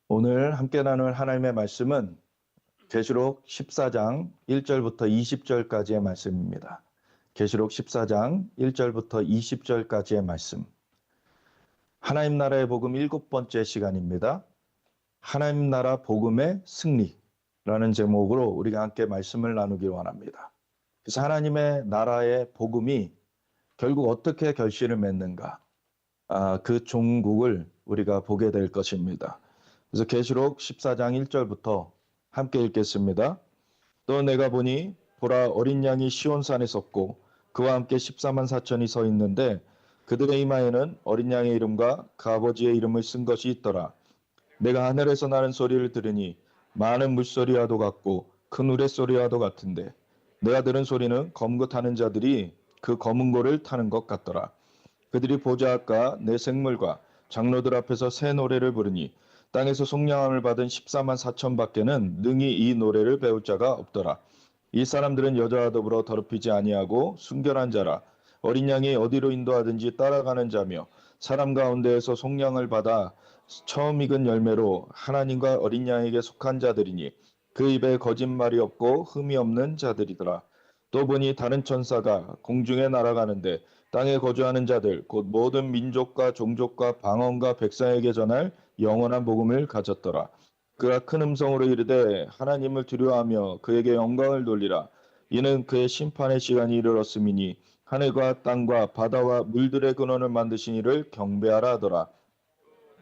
오늘 함께 나눌 하나님의 말씀은 계시록 14장 1절부터 20절까지의 말씀입니다. 계시록 14장 1절부터 20절까지의 말씀. 하나님 나라의 복음 7번째 시간입니다. 하나님 나라 복음의 승리라는 제목으로 우리가 함께 말씀을 나누기 원합니다. 그래서 하나님의 나라의 복음이 결국 어떻게 결실을 맺는가, 그 종국을 우리가 보게 될 것입니다. 그래서 계시록 14장 1절부터 함께 읽겠습니다. 또 내가 보니 보라 어린 양이 시온산에 섰고 그와 함께 14만 4천이 서 있는데 그들의 이마에는 어린 양의 이름과 그 아버지의 이름을 쓴 것이 있더라. 내가 하늘에서 나는 소리를 들으니 많은 물소리와도 같고 큰 우레소리와도 같은데 내가 들은 소리는 검거 타는 자들이 그 검은 고를 타는 것 같더라. 그들이 보좌과 내 생물과 장로들 앞에서 새 노래를 부르니 땅에서 속량함을 받은 14만 4천 밖에는 능히 이 노래를 배울 자가 없더라. 이 사람들은 여자와 더불어 더럽히지 아니하고 순결한 자라. 어린 양이 어디로 인도하든지 따라가는 자며 사람 가운데에서 속량을 받아 처음 익은 열매로 하나님과 어린 양에게 속한 자들이니 그 입에 거짓말이 없고 흠이 없는 자들이더라. 또 보니 다른 천사가 공중에 날아가는데 땅에 거주하는 자들 곧 모든 민족과 종족과 방언과 백성에게 전할 영원한 복음을 가졌더라. 그가 큰 음성으로 이르되 하나님을 두려워하며 그에게 영광을 돌리라. 이는 그의 심판의 시간이 이르렀음이니 하늘과 땅과 바다와 물들의 근원을 만드신 이를 경배하라 하더라.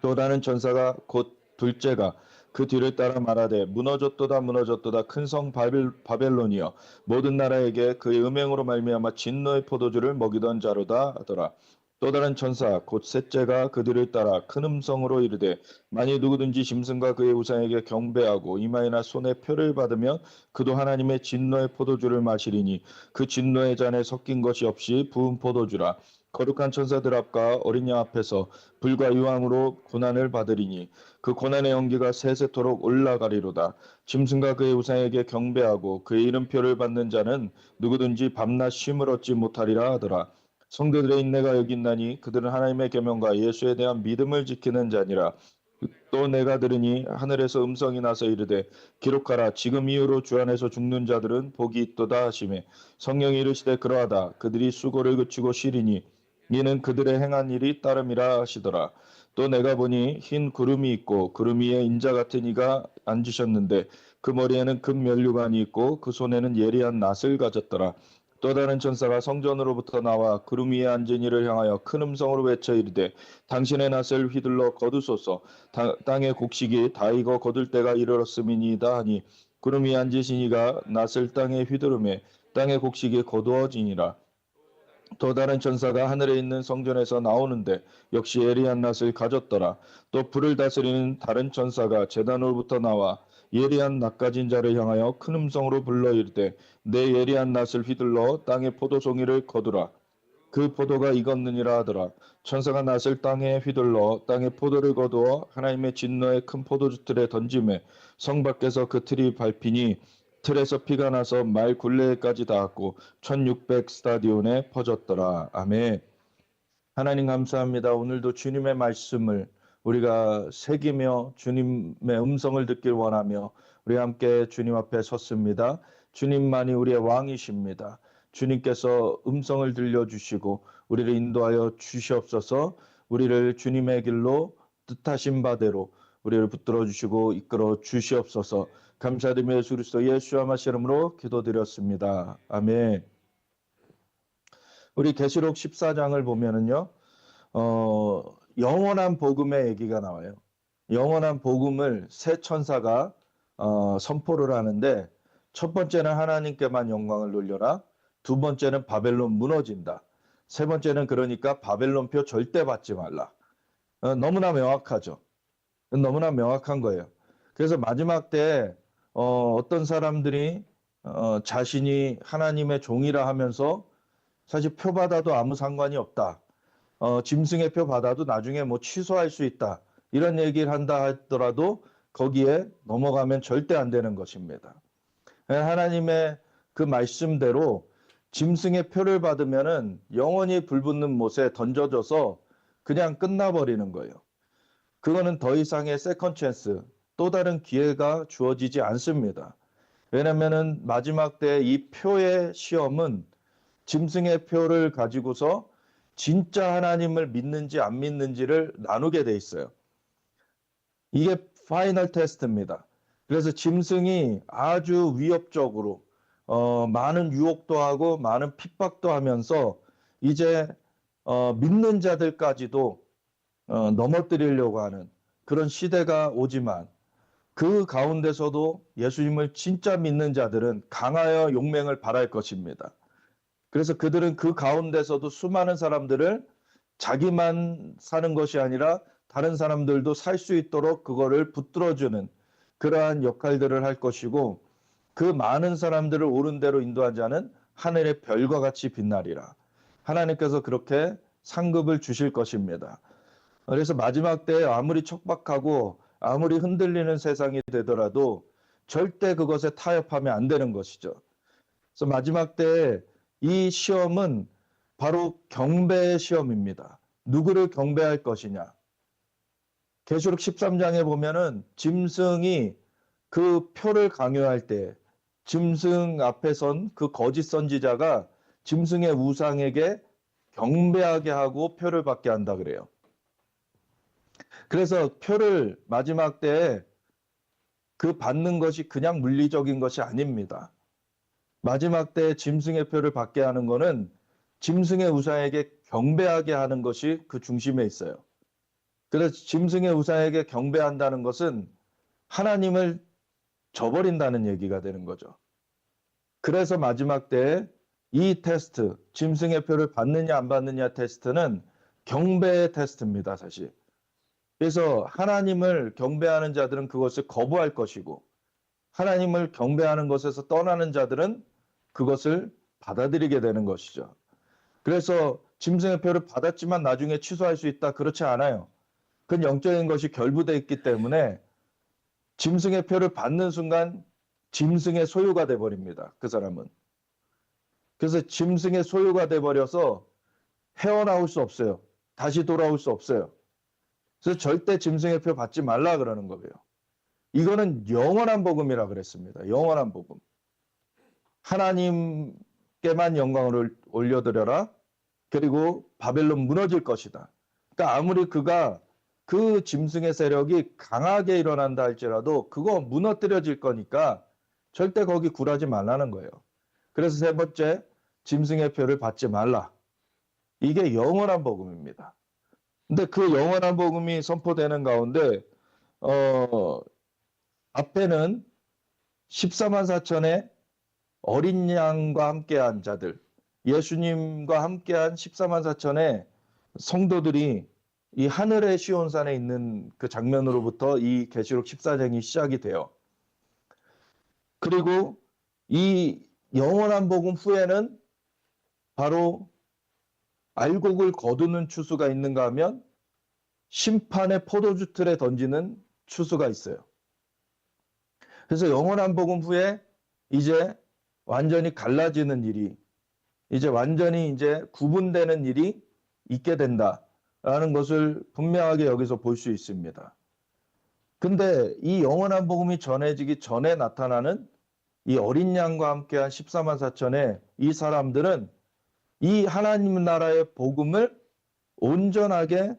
또 다른 천사가 곧 둘째가 그 뒤를 따라 말하되 무너졌도다 무너졌도다 큰 성 바벨론이여 모든 나라에게 그의 음행으로 말미암아 진노의 포도주를 먹이던 자로다 하더라. 또 다른 천사 곧 셋째가 그들을 따라 큰 음성으로 이르되 만일 누구든지 짐승과 그의 우상에게 경배하고 이마에나 손에 표를 받으면 그도 하나님의 진노의 포도주를 마시리니 그 진노의 잔에 섞인 것이 없이 부은 포도주라. 거룩한 천사들 앞과 어린 양 앞에서 불과 유황으로 고난을 받으리니 그 고난의 연기가 세세토록 올라가리로다. 짐승과 그의 우상에게 경배하고 그의 이름표를 받는 자는 누구든지 밤낮 쉼을 얻지 못하리라 하더라. 성도들의 인내가 여기 있나니 그들은 하나님의 계명과 예수에 대한 믿음을 지키는 자니라. 또 내가 들으니 하늘에서 음성이 나서 이르되 기록하라. 지금 이후로 주 안에서 죽는 자들은 복이 있도다 하시매 성령이 이르시되 그러하다. 그들이 수고를 그치고 쉬리니 이는 그들의 행한 일이 따름이라 하시더라. 또 내가 보니 흰 구름이 있고 구름 위에 인자 같은 이가 앉으셨는데 그 머리에는 금 면류관이 있고 그 손에는 예리한 낫을 가졌더라. 또 다른 천사가 성전으로부터 나와 구름 위에 앉은 이를 향하여 큰 음성으로 외쳐 이르되 당신의 낫을 휘둘러 거두소서. 땅의 곡식이 다 익어 거둘 때가 이르렀음이니이다 하니 구름 위에 앉으신 이가 낫을 땅에 휘두르매 땅의 곡식이 거두어지니라. 또 다른 천사가 하늘에 있는 성전에서 나오는데 역시 예리한 낫을 가졌더라. 또 불을 다스리는 다른 천사가 제단으로부터 나와 예리한 낫 가진 자를 향하여 큰 음성으로 불러 이르되 내 예리한 낫을 휘둘러 땅의 포도송이를 거두라. 그 포도가 익었느니라 하더라. 천사가 낫을 땅에 휘둘러 땅의 포도를 거두어 하나님의 진노의 큰 포도주 틀에 던지매 성 밖에서 그 틀이 밟히니 틀에서 피가 나서 말 굴레까지 닿았고 1600 스타디온에 퍼졌더라. 아멘. 하나님 감사합니다. 오늘도 주님의 말씀을 우리가 새기며 주님의 음성을 듣길 원하며 우리 함께 주님 앞에 섰습니다. 주님만이 우리의 왕이십니다. 주님께서 음성을 들려주시고 우리를 인도하여 주시옵소서. 우리를 주님의 길로 뜻하신 바대로 우리를 붙들어 주시고 이끌어 주시옵소서. 감사드리며 예수 그리스도 예수와 마시 이름으로 기도드렸습니다. 아멘. 우리 계시록 14장을 보면은요. 영원한 복음의 얘기가 나와요. 영원한 복음을 세 천사가 선포를 하는데 첫 번째는 하나님께만 영광을 돌려라. 두 번째는 바벨론 무너진다. 세 번째는 그러니까 바벨론표 절대 받지 말라. 너무나 명확하죠. 너무나 명확한 거예요. 그래서 마지막 때 어떤 사람들이 자신이 하나님의 종이라 하면서 사실 표 받아도 아무 상관이 없다. 짐승의 표 받아도 나중에 뭐 취소할 수 있다. 이런 얘기를 한다 하더라도 거기에 넘어가면 절대 안 되는 것입니다. 하나님의 그 말씀대로 짐승의 표를 받으면은 영원히 불붙는 못에 던져져서 그냥 끝나버리는 거예요. 그거는 더 이상의 세컨 찬스, 또 다른 기회가 주어지지 않습니다. 왜냐면은 마지막 때 이 표의 시험은 짐승의 표를 가지고서 진짜 하나님을 믿는지 안 믿는지를 나누게 돼 있어요. 이게 파이널 테스트입니다. 그래서 짐승이 아주 위협적으로 많은 유혹도 하고 많은 핍박도 하면서 이제 믿는 자들까지도 넘어뜨리려고 하는 그런 시대가 오지만 그 가운데서도 예수님을 진짜 믿는 자들은 강하여 용맹을 발할 것입니다. 그래서 그들은 그 가운데서도 수많은 사람들을 자기만 사는 것이 아니라 다른 사람들도 살 수 있도록 그거를 붙들어주는 그러한 역할들을 할 것이고, 그 많은 사람들을 옳은 대로 인도한 자는 하늘의 별과 같이 빛나리라. 하나님께서 그렇게 상급을 주실 것입니다. 그래서 마지막 때에 아무리 척박하고 아무리 흔들리는 세상이 되더라도 절대 그것에 타협하면 안 되는 것이죠. 그래서 마지막 때에 이 시험은 바로 경배의 시험입니다. 누구를 경배할 것이냐. 계시록 13장에 보면은 짐승이 그 표를 강요할 때 짐승 앞에 선 그 거짓 선지자가 짐승의 우상에게 경배하게 하고 표를 받게 한다 그래요. 그래서 표를 마지막 때에 그 받는 것이 그냥 물리적인 것이 아닙니다. 마지막 때에 짐승의 표를 받게 하는 것은 짐승의 우상에게 경배하게 하는 것이 그 중심에 있어요. 그래서 짐승의 우상에게 경배한다는 것은 하나님을 저버린다는 얘기가 되는 거죠. 그래서 마지막 때에 이 테스트, 짐승의 표를 받느냐 안 받느냐 테스트는 경배의 테스트입니다, 사실. 그래서 하나님을 경배하는 자들은 그것을 거부할 것이고, 하나님을 경배하는 것에서 떠나는 자들은 그것을 받아들이게 되는 것이죠. 그래서 짐승의 표를 받았지만 나중에 취소할 수 있다, 그렇지 않아요. 그건 영적인 것이 결부되어 있기 때문에 짐승의 표를 받는 순간 짐승의 소유가 돼버립니다, 그 사람은. 그래서 짐승의 소유가 돼버려서 헤어나올 수 없어요. 다시 돌아올 수 없어요. 그래서 절대 짐승의 표 받지 말라 그러는 거예요. 이거는 영원한 복음이라 그랬습니다. 영원한 복음. 하나님께만 영광을 올려드려라. 그리고 바벨론 무너질 것이다. 그러니까 아무리 그가 그 짐승의 세력이 강하게 일어난다 할지라도 그거 무너뜨려질 거니까 절대 거기 굴하지 말라는 거예요. 그래서 세 번째, 짐승의 표를 받지 말라. 이게 영원한 복음입니다. 근데 그 영원한 복음이 선포되는 가운데 앞에는 14만 4천의 어린 양과 함께한 자들, 예수님과 함께한 14만 4천의 성도들이 이 하늘의 시온산에 있는 그 장면으로부터 이 계시록 14장이 시작이 돼요. 그리고 이 영원한 복음 후에는 바로 알곡을 거두는 추수가 있는가 하면 심판의 포도주 틀에 던지는 추수가 있어요. 그래서 영원한 복음 후에 이제 완전히 갈라지는 일이, 이제 완전히 이제 구분되는 일이 있게 된다라는 것을 분명하게 여기서 볼 수 있습니다. 근데 이 영원한 복음이 전해지기 전에 나타나는 이 어린 양과 함께한 14만 4천의 이 사람들은 이 하나님 나라의 복음을 온전하게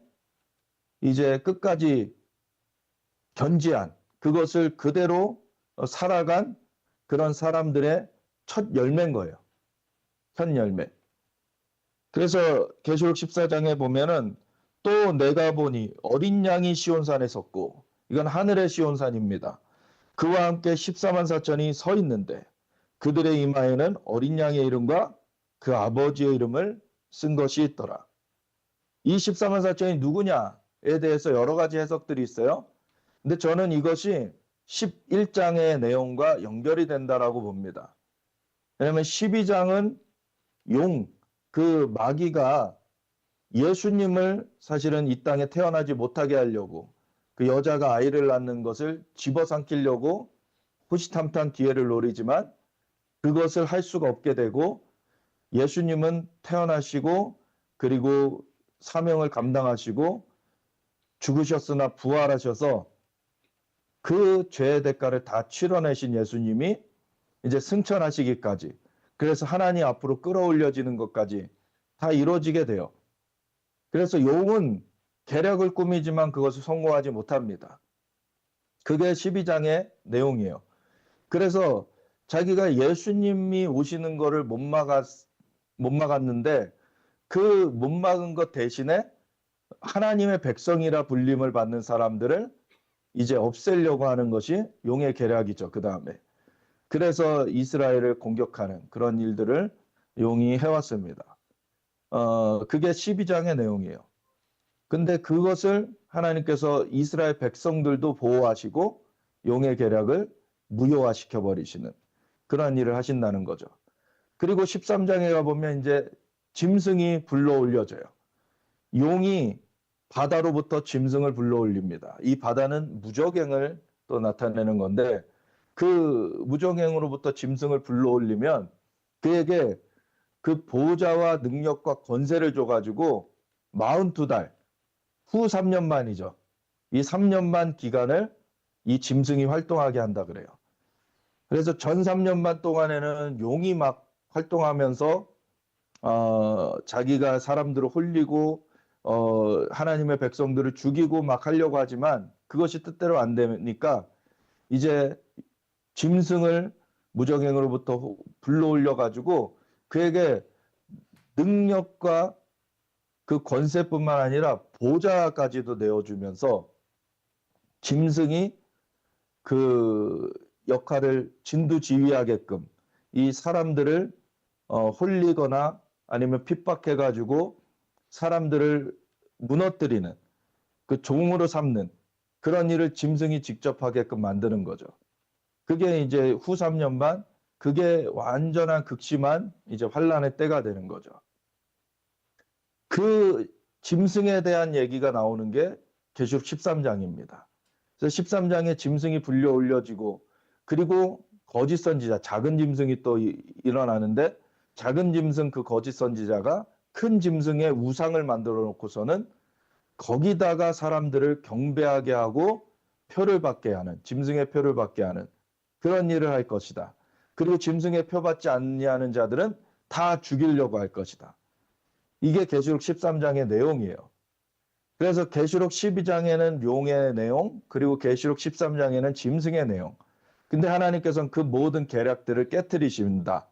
이제 끝까지 견지한, 그것을 그대로 살아간 그런 사람들의 첫 열매인 거예요. 첫 열매. 그래서 계시록 14장에 보면은 또 내가 보니 어린 양이 시온산에 섰고, 이건 하늘의 시온산입니다. 그와 함께 14만 4천이 서 있는데 그들의 이마에는 어린 양의 이름과 그 아버지의 이름을 쓴 것이 있더라. 이 14만 4천이 누구냐에 대해서 여러 가지 해석들이 있어요. 근데 저는 이것이 11장의 내용과 연결이 된다라고 봅니다. 왜냐하면 12장은 그 마귀가 예수님을 사실은 이 땅에 태어나지 못하게 하려고 그 여자가 아이를 낳는 것을 집어삼키려고 호시탐탐 기회를 노리지만 그것을 할 수가 없게 되고, 예수님은 태어나시고 그리고 사명을 감당하시고 죽으셨으나 부활하셔서 그 죄의 대가를 다 치러내신 예수님이 이제 승천하시기까지, 그래서 하나님 앞으로 끌어올려지는 것까지 다 이루어지게 돼요. 그래서 용은 계략을 꾸미지만 그것을 성공하지 못합니다. 그게 12장의 내용이에요. 그래서 자기가 예수님이 오시는 거를 못 막았는데 그 못 막은 것 대신에 하나님의 백성이라 불림을 받는 사람들을 이제 없애려고 하는 것이 용의 계략이죠. 그 다음에. 그래서 이스라엘을 공격하는 그런 일들을 용이 해왔습니다. 그게 12장의 내용이에요. 근데 그것을 하나님께서 이스라엘 백성들도 보호하시고 용의 계략을 무효화시켜 버리시는 그런 일을 하신다는 거죠. 그리고 13장에 가보면 이제 짐승이 불러올려져요. 용이 바다로부터 짐승을 불러올립니다. 이 바다는 무적행을 또 나타내는 건데 그 무적행으로부터 짐승을 불러올리면 그에게 그 보좌와 능력과 권세를 줘가지고 42달, 후 3년 만이죠. 이 3년만 기간을 이 짐승이 활동하게 한다 그래요. 그래서 전 3년만 동안에는 용이 막 활동하면서 자기가 사람들을 홀리고 하나님의 백성들을 죽이고 막 하려고 하지만 그것이 뜻대로 안 되니까 이제 짐승을 무적행으로부터 불러올려 가지고 그에게 능력과 그 권세뿐만 아니라 보좌까지도 내어주면서 짐승이 그 역할을 진두지휘하게끔 이 사람들을 홀리거나 아니면 핍박해가지고 사람들을 무너뜨리는 그 종으로 삼는 그런 일을 짐승이 직접 하게끔 만드는 거죠. 그게 이제 후 3년만 그게 완전한 극심한 이제 환란의 때가 되는 거죠. 그 짐승에 대한 얘기가 나오는 게 계시록 13장입니다. 그래서 13장에 짐승이 불려 올려지고 그리고 거짓 선지자, 작은 짐승이 또 일어나는데 작은 짐승 그 거짓 선지자가 큰 짐승의 우상을 만들어 놓고서는 거기다가 사람들을 경배하게 하고 표를 받게 하는, 짐승의 표를 받게 하는 그런 일을 할 것이다. 그리고 짐승의 표 받지 않냐는 자들은 다 죽이려고 할 것이다. 이게 계시록 13장의 내용이에요. 그래서 계시록 12장에는 용의 내용, 그리고 계시록 13장에는 짐승의 내용. 근데 하나님께서는 그 모든 계략들을 깨트리신다.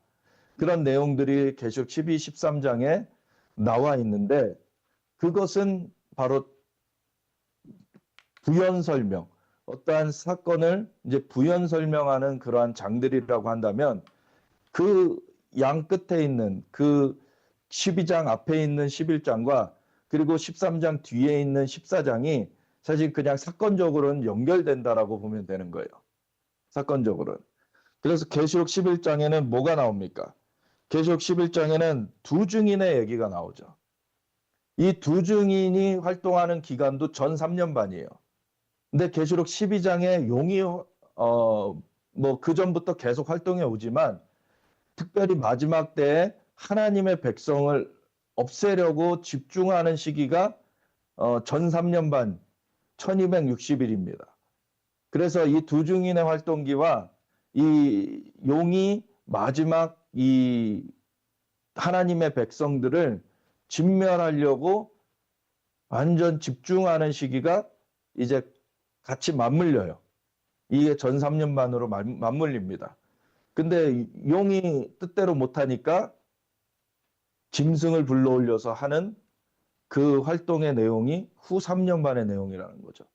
그런 내용들이 계시록 12, 13장에 나와 있는데 그것은 바로 부연 설명, 어떠한 사건을 이제 부연 설명하는 그러한 장들이라고 한다면 그 양 끝에 있는 그 12장 앞에 있는 11장과 그리고 13장 뒤에 있는 14장이 사실 그냥 사건적으로는 연결된다라고 보면 되는 거예요. 사건적으로는. 그래서 계시록 11장에는 뭐가 나옵니까? 계시록 11장에는 두 증인의 얘기가 나오죠. 이 두 증인이 활동하는 기간도 전 3년 반이에요. 근데 계시록 12장에 용이 뭐 그전부터 계속 활동해 오지만 특별히 마지막 때에 하나님의 백성을 없애려고 집중하는 시기가 전 3년 반 1260일입니다. 그래서 이 두 증인의 활동기와 이 용이 마지막 이 하나님의 백성들을 진멸하려고 완전 집중하는 시기가 이제 같이 맞물려요. 이게 전 3년 반으로 맞물립니다. 근데 용이 뜻대로 못하니까 짐승을 불러올려서 하는 그 활동의 내용이 후 3년 반의 내용이라는 거죠.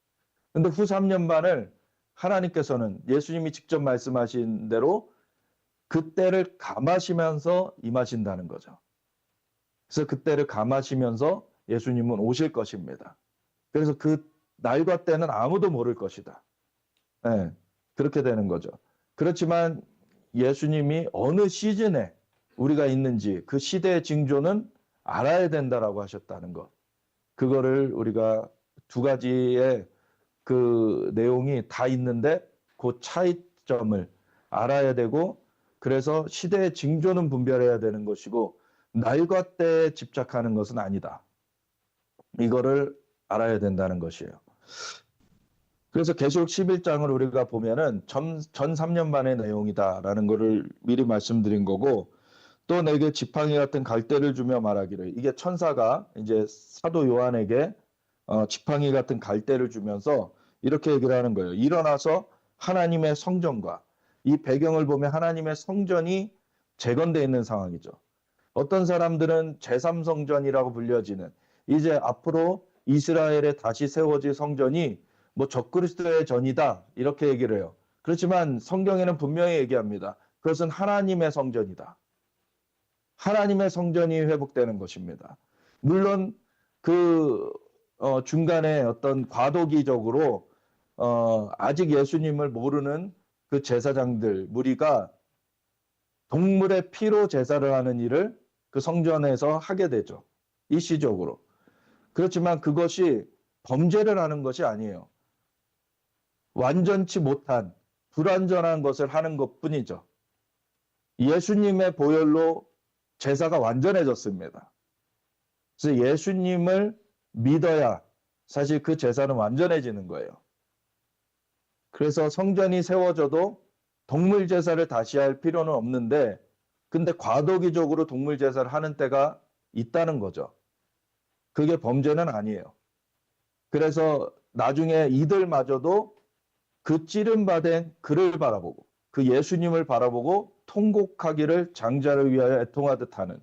근데 후 3년 반을 하나님께서는 예수님이 직접 말씀하신 대로 그때를 감하시면서 임하신다는 거죠. 그래서 그때를 감하시면서 예수님은 오실 것입니다. 그래서 그 날과 때는 아무도 모를 것이다. 네, 그렇게 되는 거죠. 그렇지만 예수님이 어느 시즌에 우리가 있는지 그 시대의 징조는 알아야 된다라고 하셨다는 것. 그거를 우리가 두 가지의 그 내용이 다 있는데 그 차이점을 알아야 되고 그래서 시대의 징조는 분별해야 되는 것이고 날과 때에 집착하는 것은 아니다. 이거를 알아야 된다는 것이에요. 그래서 계시록 11장을 우리가 보면은 전 3년반의 내용이다라는 것을 미리 말씀드린 거고, 또 내게 지팡이 같은 갈대를 주며 말하기를, 이게 천사가 이제 사도 요한에게 지팡이 같은 갈대를 주면서 이렇게 얘기를 하는 거예요. 일어나서 하나님의 성전과, 이 배경을 보면 하나님의 성전이 재건되어 있는 상황이죠. 어떤 사람들은 제3성전이라고 불려지는, 이제 앞으로 이스라엘에 다시 세워질 성전이 뭐 적그리스도의 전이다 이렇게 얘기를 해요. 그렇지만 성경에는 분명히 얘기합니다. 그것은 하나님의 성전이다. 하나님의 성전이 회복되는 것입니다. 물론 그 중간에 어떤 과도기적으로 아직 예수님을 모르는 그 제사장들 무리가 동물의 피로 제사를 하는 일을 그 성전에서 하게 되죠. 일시적으로. 그렇지만 그것이 범죄를 하는 것이 아니에요. 완전치 못한 불완전한 것을 하는 것뿐이죠. 예수님의 보혈로 제사가 완전해졌습니다. 그래서 예수님을 믿어야 사실 그 제사는 완전해지는 거예요. 그래서 성전이 세워져도 동물 제사를 다시 할 필요는 없는데, 근데 과도기적으로 동물 제사를 하는 때가 있다는 거죠. 그게 범죄는 아니에요. 그래서 나중에 이들마저도 그 찌름받은 그를 바라보고, 그 예수님을 바라보고 통곡하기를 장자를 위하여 애통하듯 하는,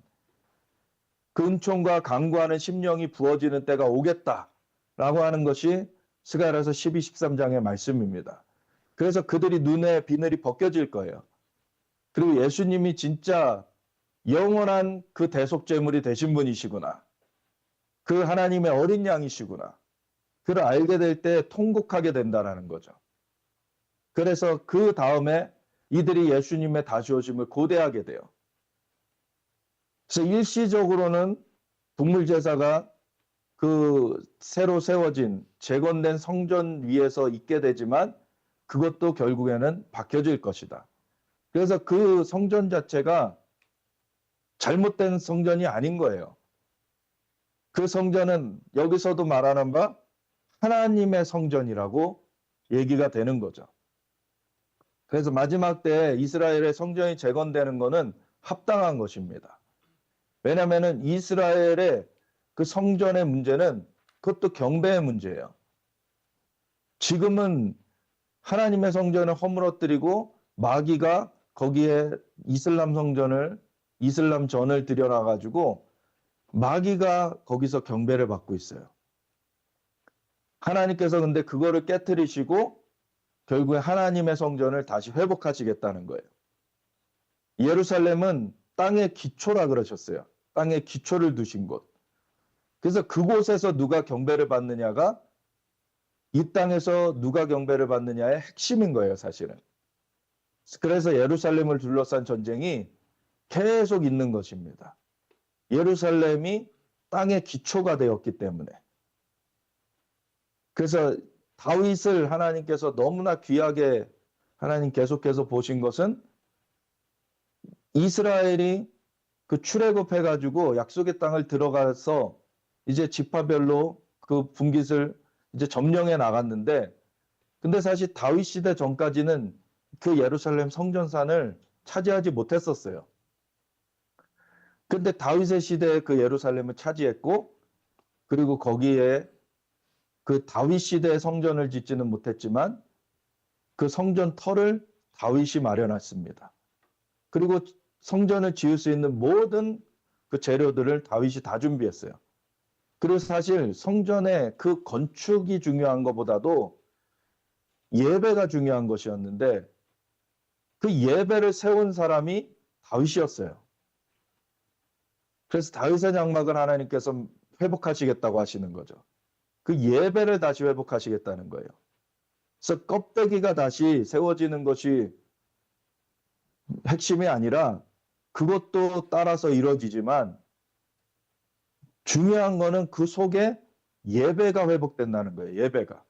그 은총과 강구하는 심령이 부어지는 때가 오겠다라고 하는 것이 스가랴서 12, 13장의 말씀입니다. 그래서 그들이 눈에 비늘이 벗겨질 거예요. 그리고 예수님이 진짜 영원한 그 대속제물이 되신 분이시구나, 그 하나님의 어린 양이시구나, 그를 알게 될 때 통곡하게 된다는 거죠. 그래서 그 다음에 이들이 예수님의 다시 오심을 고대하게 돼요. 그래서 일시적으로는 동물 제사가 그 새로 세워진 재건된 성전 위에서 있게 되지만 그것도 결국에는 바뀌어질 것이다. 그래서 그 성전 자체가 잘못된 성전이 아닌 거예요. 그 성전은 여기서도 말하는 바 하나님의 성전이라고 얘기가 되는 거죠. 그래서 마지막 때 이스라엘의 성전이 재건되는 것은 합당한 것입니다. 왜냐하면 이스라엘의 그 성전의 문제는 그것도 경배의 문제예요. 지금은 하나님의 성전을 허물어뜨리고 마귀가 거기에 이슬람 성전을, 이슬람 전을 들여놔가지고 마귀가 거기서 경배를 받고 있어요. 하나님께서 근데 그거를 깨트리시고 결국에 하나님의 성전을 다시 회복하시겠다는 거예요. 예루살렘은 땅의 기초라 그러셨어요. 땅에 기초를 두신 곳. 그래서 그곳에서 누가 경배를 받느냐가 이 땅에서 누가 경배를 받느냐의 핵심인 거예요, 사실은. 그래서 예루살렘을 둘러싼 전쟁이 계속 있는 것입니다. 예루살렘이 땅의 기초가 되었기 때문에. 그래서 다윗을 하나님께서 너무나 귀하게 하나님 계속해서 보신 것은 이스라엘이 그 출애굽해가지고 약속의 땅을 들어가서 이제 지파별로 그 분깃을 이제 점령해 나갔는데, 근데 사실 다윗 시대 전까지는 그 예루살렘 성전산을 차지하지 못했었어요. 근데 다윗의 시대에 그 예루살렘을 차지했고, 그리고 거기에 그 다윗 시대의 성전을 짓지는 못했지만 그 성전 터를 다윗이 마련했습니다. 그리고 성전을 지을 수 있는 모든 그 재료들을 다윗이 다 준비했어요. 그리고 사실 성전의 그 건축이 중요한 것보다도 예배가 중요한 것이었는데 그 예배를 세운 사람이 다윗이었어요. 그래서 다윗의 장막을 하나님께서 회복하시겠다고 하시는 거죠. 그 예배를 다시 회복하시겠다는 거예요. 그래서 껍데기가 다시 세워지는 것이 핵심이 아니라 그것도 따라서 이루어지지만 중요한 거는 그 속에 예배가 회복된다는 거예요. 예배가.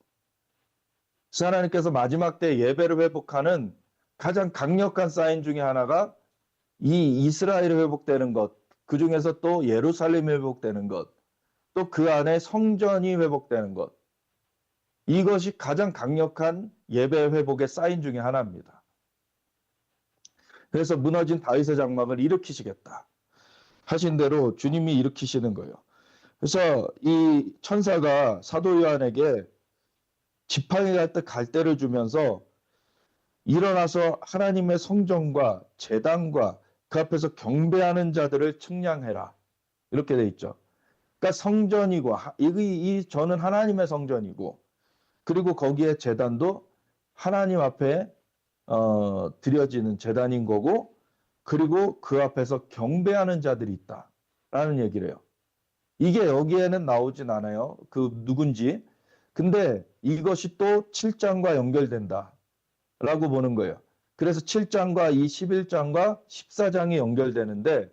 그래서 하나님께서 마지막 때 예배를 회복하는 가장 강력한 사인 중에 하나가 이 이스라엘이 회복되는 것, 그 중에서 또 예루살렘이 회복되는 것, 또 그 안에 성전이 회복되는 것. 이것이 가장 강력한 예배 회복의 사인 중에 하나입니다. 그래서 무너진 다윗의 장막을 일으키시겠다 하신 대로 주님이 일으키시는 거예요. 그래서 이 천사가 사도 요한에게 지팡이 갈 때 갈대를 주면서 일어나서 하나님의 성전과 제단과 그 앞에서 경배하는 자들을 측량해라. 이렇게 돼 있죠. 그러니까 성전이고 저는 하나님의 성전이고 그리고 거기에 제단도 하나님 앞에 드려지는 제단인 거고 그리고 그 앞에서 경배하는 자들이 있다라는 얘기를 해요. 이게 여기에는 나오진 않아요. 그 누군지. 근데 이것이 또 7장과 연결된다라고 보는 거예요. 그래서 7장과 이 11장과 14장이 연결되는데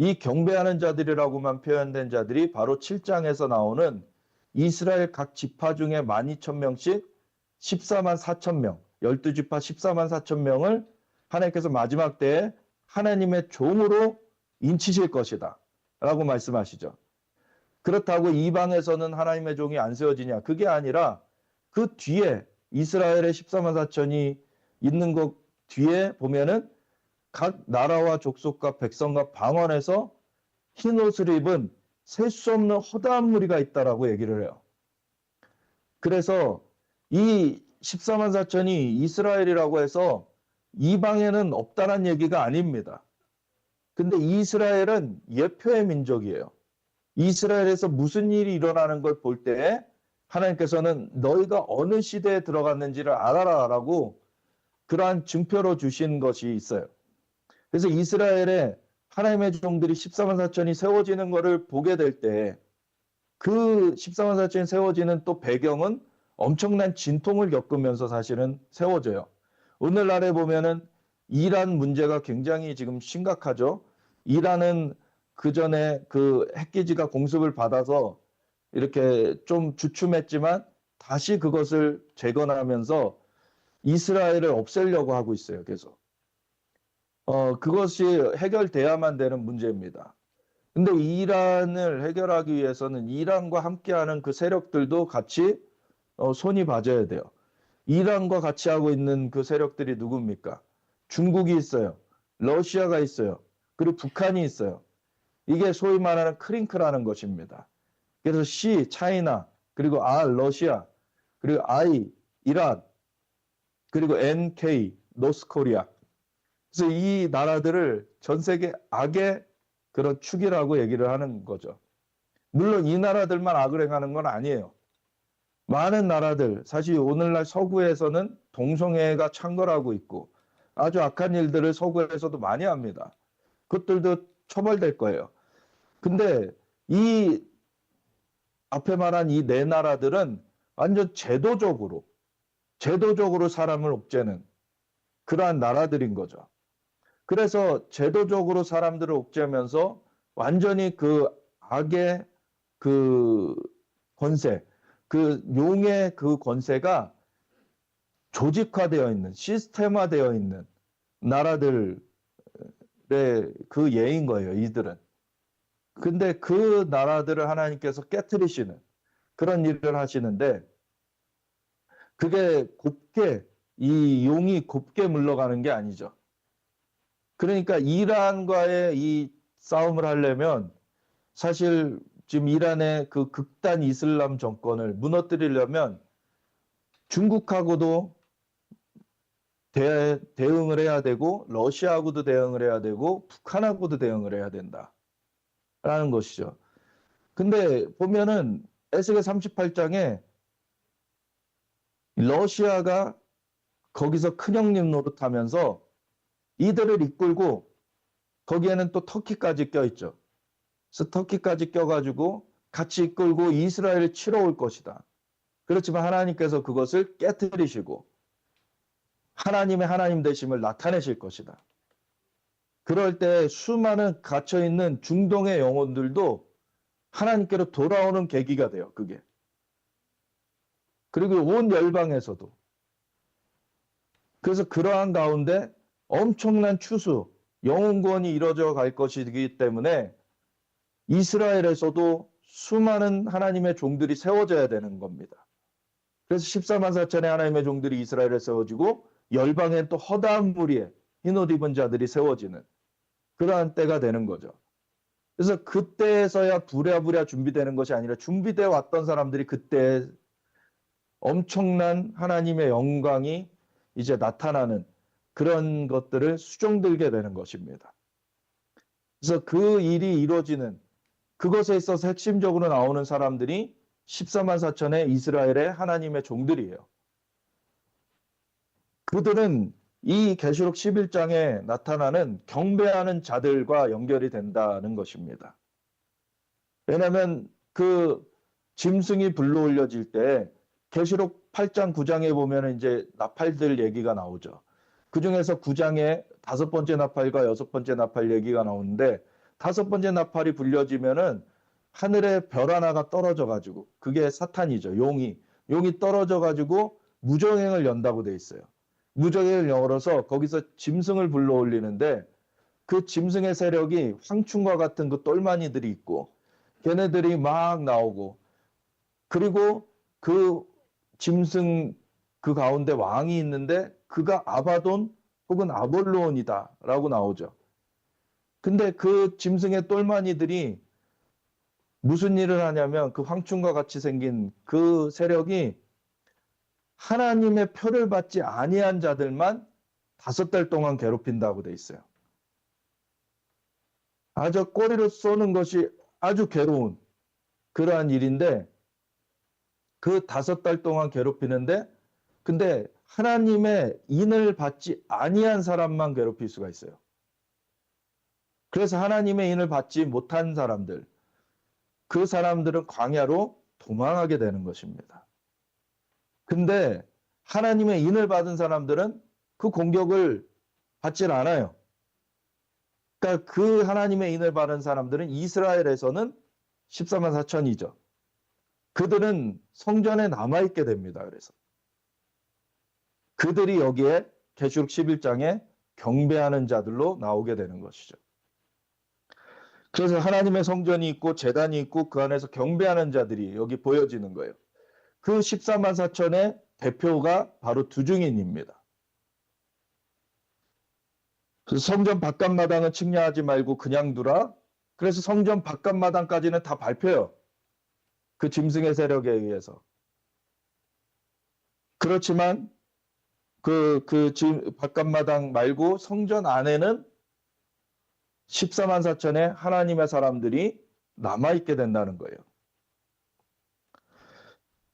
이 경배하는 자들이라고만 표현된 자들이 바로 7장에서 나오는 이스라엘 각 지파 중에 12,000명씩 14만 4천 명, 12지파 14만 4천 명을 하나님께서 마지막 때에 하나님의 종으로 인치실 것이다 라고 말씀하시죠. 그렇다고 이방에서는 하나님의 종이 안 세워지냐? 그게 아니라 그 뒤에 이스라엘의 14만 4천이 있는 것 뒤에 보면은 각 나라와 족속과 백성과 방언에서 흰 옷을 입은 셀 수 없는 허다한 무리가 있다라고 얘기를 해요. 그래서 이 14만 4천이 이스라엘이라고 해서 이방에는 없다는 얘기가 아닙니다. 근데 이스라엘은 예표의 민족이에요. 이스라엘에서 무슨 일이 일어나는 걸 볼 때 하나님께서는 너희가 어느 시대에 들어갔는지를 알아라라고 그러한 증표로 주신 것이 있어요. 그래서 이스라엘에 하나님의 종들이 14만 4천이 세워지는 것을 보게 될 때 그 14만 4천이 세워지는 또 배경은 엄청난 진통을 겪으면서 사실은 세워져요. 오늘날에 보면은 이란 문제가 굉장히 지금 심각하죠. 이란은 그 전에 그 핵기지가 공습을 받아서 이렇게 좀 주춤했지만 다시 그것을 재건하면서 이스라엘을 없애려고 하고 있어요, 계속. 그것이 해결돼야만 되는 문제입니다. 근데 이란을 해결하기 위해서는 이란과 함께하는 그 세력들도 같이 손이 봐줘야 돼요. 이란과 같이 하고 있는 그 세력들이 누굽니까? 중국이 있어요. 러시아가 있어요. 그리고 북한이 있어요. 이게 소위 말하는 크링크라는 것입니다. 그래서 C, 차이나, 그리고 R, 러시아, 그리고 I, 이란, 그리고 NK, 노스코리아. 그래서 이 나라들을 전 세계 악의 그런 축이라고 얘기를 하는 거죠. 물론 이 나라들만 악을 행하는 건 아니에요. 많은 나라들, 사실 오늘날 서구에서는 동성애가 창궐하고 있고 아주 악한 일들을 서구에서도 많이 합니다. 그것들도 처벌될 거예요. 근데 이 앞에 말한 이 네 나라들은 완전 제도적으로 사람을 옥죄는 그러한 나라들인 거죠. 그래서 제도적으로 사람들을 옥죄면서 완전히 그 악의 그 권세, 그 용의 그 권세가 조직화되어 있는, 시스템화되어 있는 나라들의 그 예인 거예요, 이들은. 근데 그 나라들을 하나님께서 깨트리시는 그런 일을 하시는데 그게 곱게, 이 용이 곱게 물러가는 게 아니죠. 그러니까 이란과의 이 싸움을 하려면 사실 지금 이란의 그 극단 이슬람 정권을 무너뜨리려면 중국하고도 대응을 해야 되고 러시아하고도 대응을 해야 되고 북한하고도 대응을 해야 된다라는 것이죠. 근데 보면은 에스겔 38장에 러시아가 거기서 큰형님 노릇하면서 이들을 이끌고 거기에는 또 터키까지 껴있죠. 그래서 터키까지 껴가지고 같이 이끌고 이스라엘을 치러 올 것이다. 그렇지만 하나님께서 그것을 깨트리시고 하나님의 하나님 되심을 나타내실 것이다. 그럴 때 수많은 갇혀있는 중동의 영혼들도 하나님께로 돌아오는 계기가 돼요. 그게. 그리고 온 열방에서도. 그래서 그러한 가운데 엄청난 추수, 영혼 구원이 이루어져 갈 것이기 때문에 이스라엘에서도 수많은 하나님의 종들이 세워져야 되는 겁니다. 그래서 14만 4천의 하나님의 종들이 이스라엘에 세워지고 열방엔 또 허다한 무리에 흰옷 입은 자들이 세워지는 그러한 때가 되는 거죠. 그래서 그때에서야 부랴부랴 준비되는 것이 아니라 준비되어 왔던 사람들이 그때 엄청난 하나님의 영광이 이제 나타나는 그런 것들을 수종들게 되는 것입니다. 그래서 그 일이 이루어지는 그것에 있어서 핵심적으로 나오는 사람들이 14만 4천의 이스라엘의 하나님의 종들이에요. 그들은 이 계시록 11장에 나타나는 경배하는 자들과 연결이 된다는 것입니다. 왜냐하면 그 짐승이 불러 올려질 때 계시록 8장 9장에 보면 이제 나팔들 얘기가 나오죠. 그 중에서 9장에 5번째 나팔과 6번째 나팔 얘기가 나오는데 5번째 나팔이 불려지면은 하늘에 별 하나가 떨어져 가지고 그게 사탄이죠. 용이 떨어져 가지고 무정행을 연다고 돼 있어요. 무정행을 열어서 거기서 짐승을 불러 올리는데 그 짐승의 세력이 황충과 같은 그 똘마니들이 있고 걔네들이 막 나오고 그리고 그 짐승 그 가운데 왕이 있는데 그가 아바돈 혹은 아볼로온이다라고 나오죠. 근데 그 짐승의 똘마니들이 무슨 일을 하냐면 그 황충과 같이 생긴 그 세력이 하나님의 표를 받지 아니한 자들만 5달 동안 괴롭힌다고 돼 있어요. 아주 꼬리를 쏘는 것이 아주 괴로운 그러한 일인데 그 5달 동안 괴롭히는데 근데 하나님의 인을 받지 아니한 사람만 괴롭힐 수가 있어요. 그래서 하나님의 인을 받지 못한 사람들 그 사람들은 광야로 도망하게 되는 것입니다. 근데 하나님의 인을 받은 사람들은 그 공격을 받질 않아요. 그러니까 그 하나님의 인을 받은 사람들은 이스라엘에서는 14만 4천이죠. 그들은 성전에 남아있게 됩니다. 그래서 그들이 여기에 계시록 11장에 경배하는 자들로 나오게 되는 것이죠. 그래서 하나님의 성전이 있고 제단이 있고 그 안에서 경배하는 자들이 여기 보여지는 거예요. 그 14만 4천의 대표가 바로 두중인입니다. 그래서 성전 바깥마당은 측량하지 말고 그냥 두라. 그래서 성전 바깥마당까지는 다 밟혀요. 그 짐승의 세력에 의해서. 그렇지만 그 바깥마당 말고 성전 안에는 14만 4천의 하나님의 사람들이 남아있게 된다는 거예요.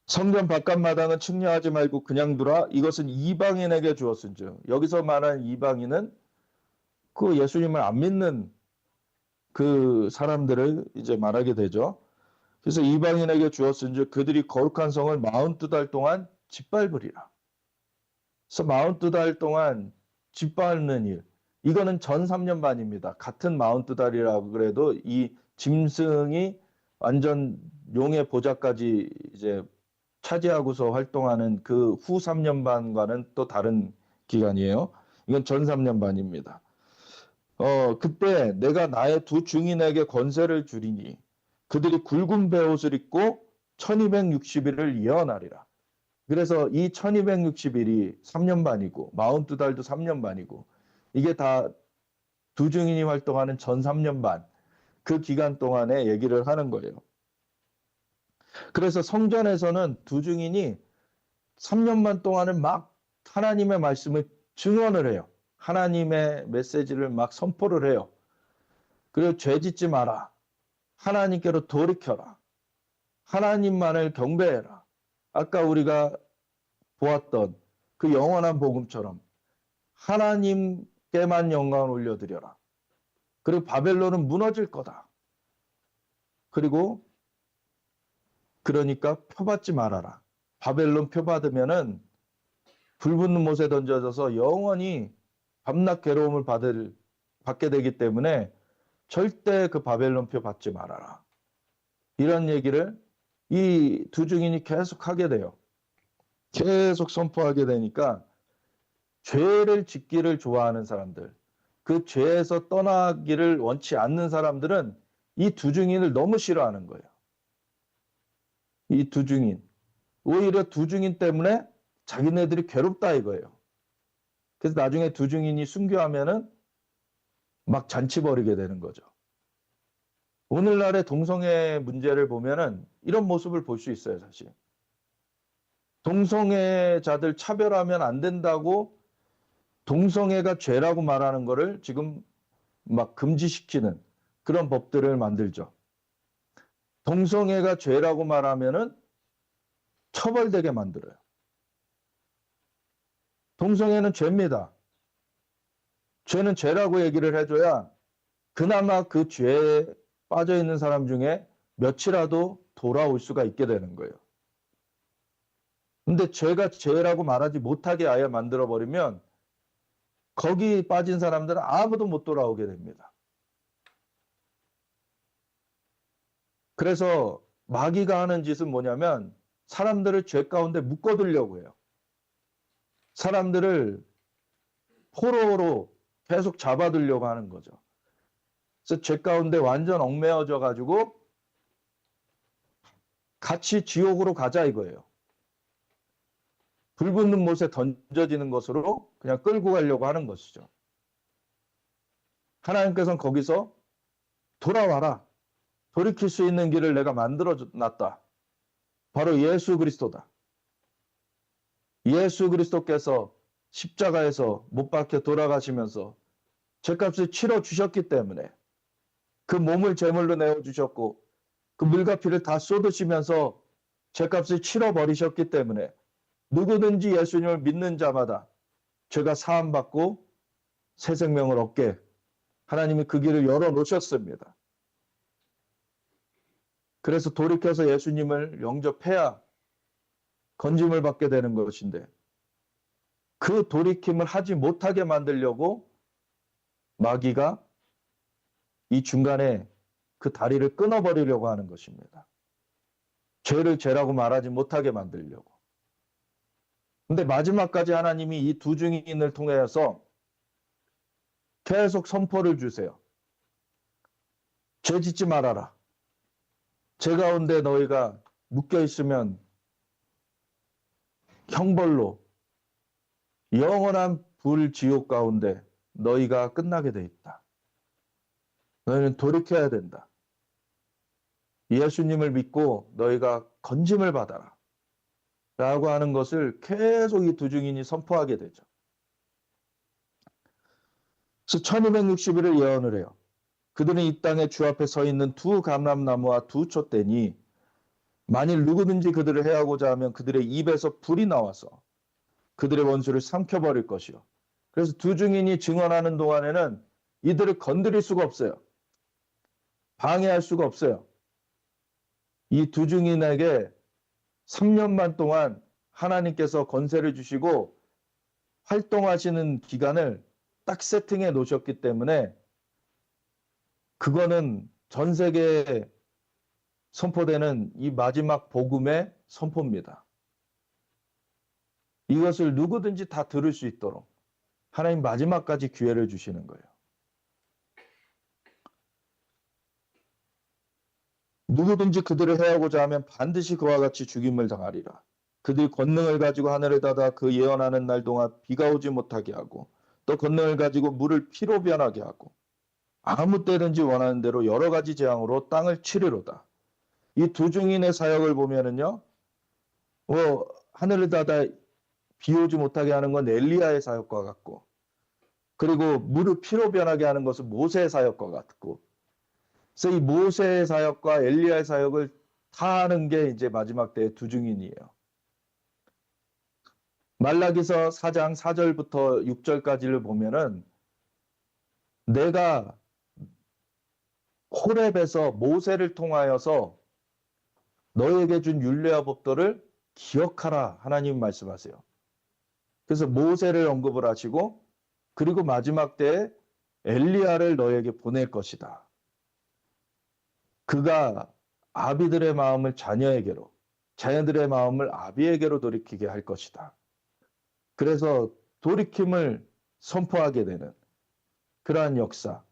성전 바깥마당은 측량하지 말고 그냥 두라. 이것은 이방인에게 주었은즉. 여기서 말하는 이방인은 그 예수님을 안 믿는 그 사람들을 이제 말하게 되죠. 그래서 이방인에게 주었은즉 그들이 거룩한 성을 42달 동안 짓밟으리라. 그래서 42달 동안 짓밟는 일. 이거는 전 3년 반입니다. 같은 42달이라고 그래도 이 짐승이 완전 용의 보좌까지 이제 차지하고서 활동하는 그 후 3년 반과는 또 다른 기간이에요. 이건 전 3년 반입니다. 그때 내가 나의 두 증인에게 권세를 주리니 그들이 굵은 베옷을 입고 1260일을 예언하리라. 그래서 이 1260일이 3년 반이고 42달도 3년 반이고 이게 다 두 증인이 활동하는 전 3년 반 그 기간 동안에 얘기를 하는 거예요. 그래서 성전에서는 두 증인이 3년만 동안은 막 하나님의 말씀을 증언을 해요. 하나님의 메시지를 막 선포를 해요. 그리고 죄 짓지 마라. 하나님께로 돌이켜라. 하나님만을 경배해라. 아까 우리가 보았던 그 영원한 복음처럼 하나님께만 영광을 올려드려라. 그리고 바벨론은 무너질 거다. 그리고 그러니까 표받지 말아라. 바벨론 표받으면은 불붙는 못에 던져져서 영원히 밤낮 괴로움을 받게 되기 때문에 절대 그 바벨론 표 받지 말아라. 이런 얘기를 이 두 증인이 계속 하게 돼요. 계속 선포하게 되니까 죄를 짓기를 좋아하는 사람들, 그 죄에서 떠나기를 원치 않는 사람들은 이 두 증인을 너무 싫어하는 거예요. 이 두 증인. 오히려 두 증인 때문에 자기네들이 괴롭다 이거예요. 그래서 나중에 두 증인이 순교하면은 막 잔치 벌이게 되는 거죠. 오늘날의 동성애 문제를 보면은 이런 모습을 볼 수 있어요, 사실. 동성애자들 차별하면 안 된다고 동성애가 죄라고 말하는 거를 지금 막 금지시키는 그런 법들을 만들죠. 동성애가 죄라고 말하면은 처벌되게 만들어요. 동성애는 죄입니다. 죄는 죄라고 얘기를 해줘야 그나마 그 죄에 빠져 있는 사람 중에 몇이라도 돌아올 수가 있게 되는 거예요. 근데 죄가 죄라고 말하지 못하게 아예 만들어버리면 거기 빠진 사람들은 아무도 못 돌아오게 됩니다. 그래서 마귀가 하는 짓은 뭐냐면 사람들을 죄 가운데 묶어두려고 해요. 사람들을 포로로 계속 잡아두려고 하는 거죠. 그래서 죄 가운데 완전 얽매여져 가지고 같이 지옥으로 가자 이거예요. 불 붙는 못에 던져지는 것으로 그냥 끌고 가려고 하는 것이죠. 하나님께서는 거기서 돌아와라. 돌이킬 수 있는 길을 내가 만들어 놨다. 바로 예수 그리스도다. 예수 그리스도께서 십자가에서 못 박혀 돌아가시면서 죄값을 치러 주셨기 때문에 그 몸을 제물로 내어 주셨고 그 물과 피를 다 쏟으시면서 죄값을 치러 버리셨기 때문에 누구든지 예수님을 믿는 자마다 죄가 사함받고 새 생명을 얻게 하나님이 그 길을 열어 놓으셨습니다. 그래서 돌이켜서 예수님을 영접해야 건짐을 받게 되는 것인데 그 돌이킴을 하지 못하게 만들려고 마귀가 이 중간에 그 다리를 끊어버리려고 하는 것입니다. 죄를 죄라고 말하지 못하게 만들려고. 근데 마지막까지 하나님이 이 두 증인을 통해서 계속 선포를 주세요. 죄 짓지 말아라. 죄 가운데 너희가 묶여 있으면 형벌로 영원한 불지옥 가운데 너희가 끝나게 돼 있다. 너희는 돌이켜야 된다. 예수님을 믿고 너희가 건짐을 받아라. 라고 하는 것을 계속 이 두 증인이 선포하게 되죠. 그래서 1260일을 예언을 해요. 그들은 이 땅에 주 앞에 서 있는 두 감람나무와 두 촛대니 만일 누구든지 그들을 해하고자 하면 그들의 입에서 불이 나와서 그들의 원수를 삼켜버릴 것이요. 그래서 두 증인이 증언하는 동안에는 이들을 건드릴 수가 없어요. 방해할 수가 없어요. 이 두 증인에게 3년만 동안 하나님께서 권세를 주시고 활동하시는 기간을 딱 세팅해 놓으셨기 때문에 그거는 전 세계에 선포되는 이 마지막 복음의 선포입니다. 이것을 누구든지 다 들을 수 있도록 하나님 마지막까지 기회를 주시는 거예요. 누구든지 그들을 해하고자 하면 반드시 그와 같이 죽임을 당하리라. 그들 권능을 가지고 하늘을 닫아 그 예언하는 날 동안 비가 오지 못하게 하고 또 권능을 가지고 물을 피로 변하게 하고 아무 때든지 원하는 대로 여러 가지 재앙으로 땅을 치르로다. 이 두 증인의 사역을 보면은요, 하늘을 닫아 비 오지 못하게 하는 건 엘리야의 사역과 같고, 그리고 물을 피로 변하게 하는 것은 모세의 사역과 같고, 그래서 이 모세의 사역과 엘리야의 사역을 다 하는 게 이제 마지막 때의 두 증인이에요. 말라기서 4장 4절부터 6절까지를 보면은 내가 호렙에서 모세를 통하여서 너에게 준 율례와 법도를 기억하라 하나님 말씀하세요. 그래서 모세를 언급을 하시고 그리고 마지막 때에 엘리야를 너에게 보낼 것이다. 그가 아비들의 마음을 자녀에게로, 자녀들의 마음을 아비에게로 돌이키게 할 것이다. 그래서 돌이킴을 선포하게 되는 그러한 역사.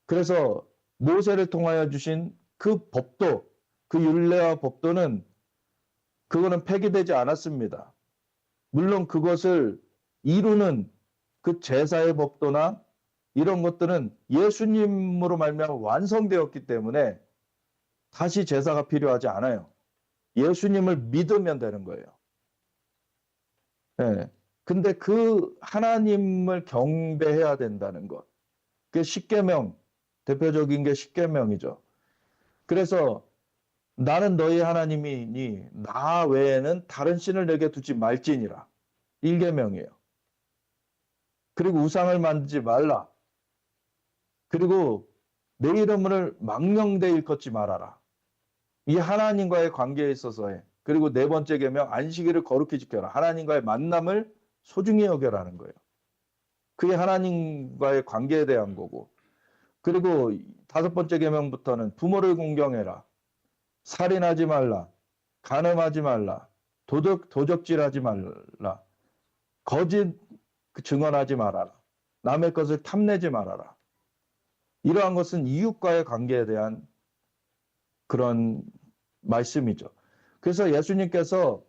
그래서 모세를 통하여 주신 그 법도, 그 율례와 법도는 그거는 폐기되지 않았습니다. 물론 그것을 이루는 그 제사의 법도나 이런 것들은 예수님으로 말미암아 완성되었기 때문에 다시 제사가 필요하지 않아요. 예수님을 믿으면 되는 거예요. 예. 근데 그 하나님을 경배해야 된다는 것. 그 십계명, 대표적인 게 십계명이죠. 그래서 나는 너희 하나님이니 나 외에는 다른 신을 내게 두지 말지니라. 1계명이에요. 그리고 우상을 만들지 말라. 그리고 내 이름을 망령되이 일컫지 말아라. 이 하나님과의 관계에 있어서의. 그리고 네 번째 계명 안식일을 거룩히 지켜라. 하나님과의 만남을 소중히 여겨라는 거예요. 그게 하나님과의 관계에 대한 거고. 그리고 다섯 번째 계명부터는 부모를 공경해라. 살인하지 말라. 간음하지 말라. 도적질하지 말라. 거짓 증언하지 말아라. 남의 것을 탐내지 말아라. 이러한 것은 이웃과의 관계에 대한 그런 말씀이죠. 그래서 예수님께서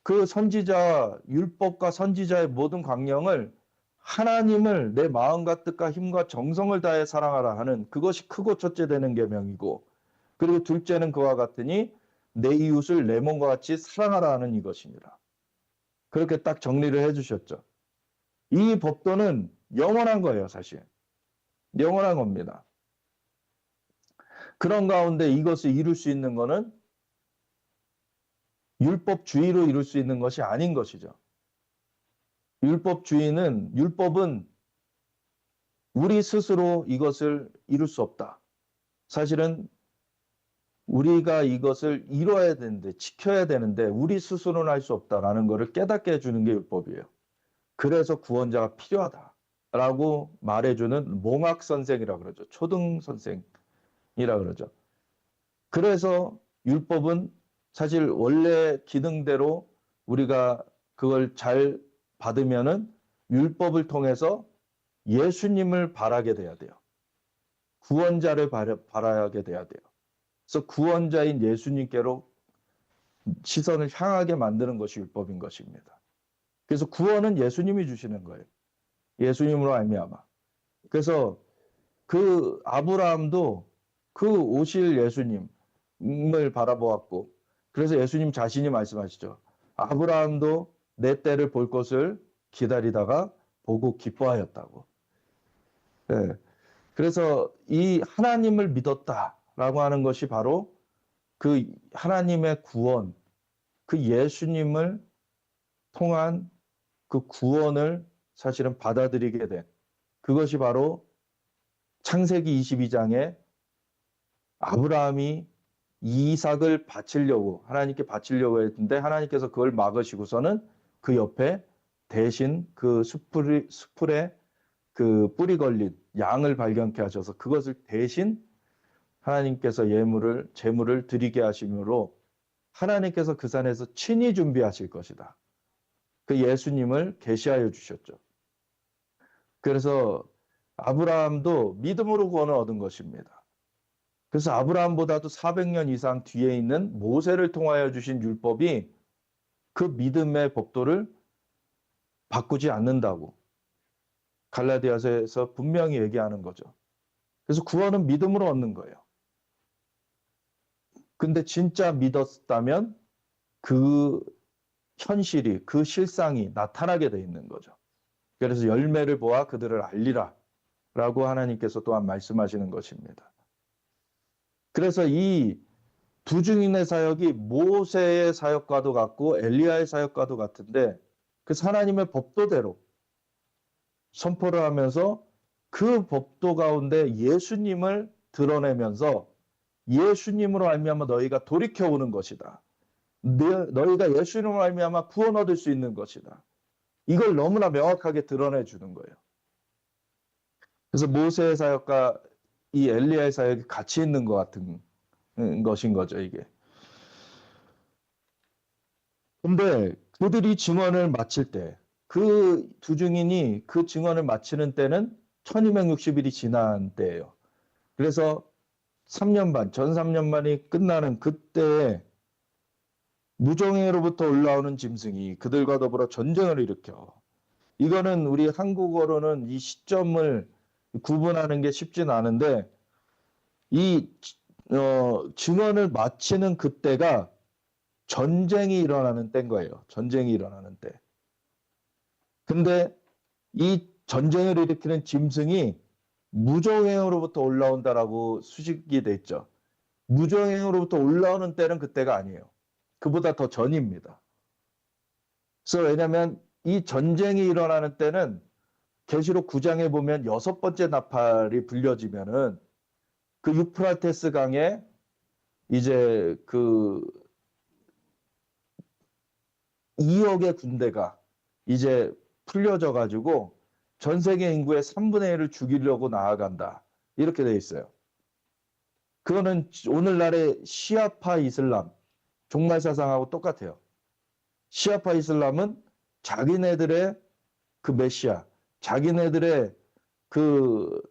그 선지자, 율법과 선지자의 모든 광령을 하나님을 내 마음과 뜻과 힘과 정성을 다해 사랑하라 하는 그것이 크고 첫째 되는 계명이고, 그리고 둘째는 그와 같으니 내 이웃을 내 몸과 같이 사랑하라 하는 이것입니다. 그렇게 딱 정리를 해주셨죠. 이 법도는 영원한 거예요, 사실. 영원한 겁니다. 그런 가운데 이것을 이룰 수 있는 것은 율법주의로 이룰 수 있는 것이 아닌 것이죠. 율법은 우리 스스로 이것을 이룰 수 없다. 사실은 우리가 이것을 이뤄야 되는데, 지켜야 되는데 우리 스스로는 할 수 없다라는 것을 깨닫게 해주는 게 율법이에요. 그래서 구원자가 필요하다라고 말해주는 몽학 선생이라고 그러죠. 초등 선생이라고 그러죠. 그래서 율법은 사실 원래 기능대로 우리가 그걸 잘 받으면은 율법을 통해서 예수님을 바라게 돼야 돼요. 구원자를 바라게 돼야 돼요. 그래서 구원자인 예수님께로 시선을 향하게 만드는 것이 율법인 것입니다. 그래서 구원은 예수님이 주시는 거예요. 예수님으로 말미암아. 그래서 그 아브라함도 그 오실 예수님을 바라보았고, 그래서 예수님 자신이 말씀하시죠. 아브라함도 내 때를 볼 것을 기다리다가 보고 기뻐하였다고. 네. 그래서 이 하나님을 믿었다라고 하는 것이 바로 그 하나님의 구원, 그 예수님을 통한 그 구원을 사실은 받아들이게 된 그것이 바로 창세기 22장에 아브라함이 이삭을 바치려고 하나님께 바치려고 했는데 하나님께서 그걸 막으시고서는 그 옆에 대신 그 수풀에 그 뿌리 걸린 양을 발견케 하셔서 그것을 대신 하나님께서 제물을 드리게 하심으로 하나님께서 그 산에서 친히 준비하실 것이다. 그 예수님을 계시하여 주셨죠. 그래서 아브라함도 믿음으로 구원을 얻은 것입니다. 그래서 아브라함보다도 400년 이상 뒤에 있는 모세를 통하여 주신 율법이 그 믿음의 법도를 바꾸지 않는다고 갈라디아서에서 분명히 얘기하는 거죠. 그래서 구원은 믿음으로 얻는 거예요. 근데 진짜 믿었다면 그 현실이, 그 실상이 나타나게 돼 있는 거죠. 그래서 열매를 보아 그들을 알리라 라고 하나님께서 또한 말씀하시는 것입니다. 그래서 이 두 증인의 사역이 모세의 사역과도 같고 엘리야의 사역과도 같은데 그래서 하나님의 법도대로 선포를 하면서 그 법도 가운데 예수님을 드러내면서 예수님으로 말미암아 너희가 돌이켜오는 것이다. 너희가 예수님으로 말미암아 구원 얻을 수 있는 것이다. 이걸 너무나 명확하게 드러내 주는 거예요. 그래서 모세의 사역과 이 엘리야의 사역이 같이 있는 것 같은 것인 거죠, 이게. 근데 그들이 증언을 마칠 때, 그 두 증인이 그 증언을 마치는 때는 1260일이 지난 때예요. 그래서 3년 반, 전 3년 반이 끝나는 그때에 무정예로부터 올라오는 짐승이 그들과 더불어 전쟁을 일으켜. 이거는 우리 한국어로는 이 시점을 구분하는 게 쉽진 않은데 이 증언을 마치는 그때가 전쟁이 일어나는 때인 거예요. 전쟁이 일어나는 때. 근데 이 전쟁을 일으키는 짐승이 무정행으로부터 올라온다라고 수식이 됐죠. 무정행으로부터 올라오는 때는 그때가 아니에요. 그보다 더 전입니다. 그래서 왜냐하면 이 전쟁이 일어나는 때는 계시록 9장에 보면 6번째 나팔이 불려지면은 그 유프라테스 강에 이제 그 2억의 군대가 이제 풀려져 가지고 전 세계 인구의 3분의 1을 죽이려고 나아간다. 이렇게 돼 있어요. 그거는 오늘날의 시아파 이슬람, 종말 사상하고 똑같아요. 시아파 이슬람은 자기네들의 그 메시아, 자기네들의 그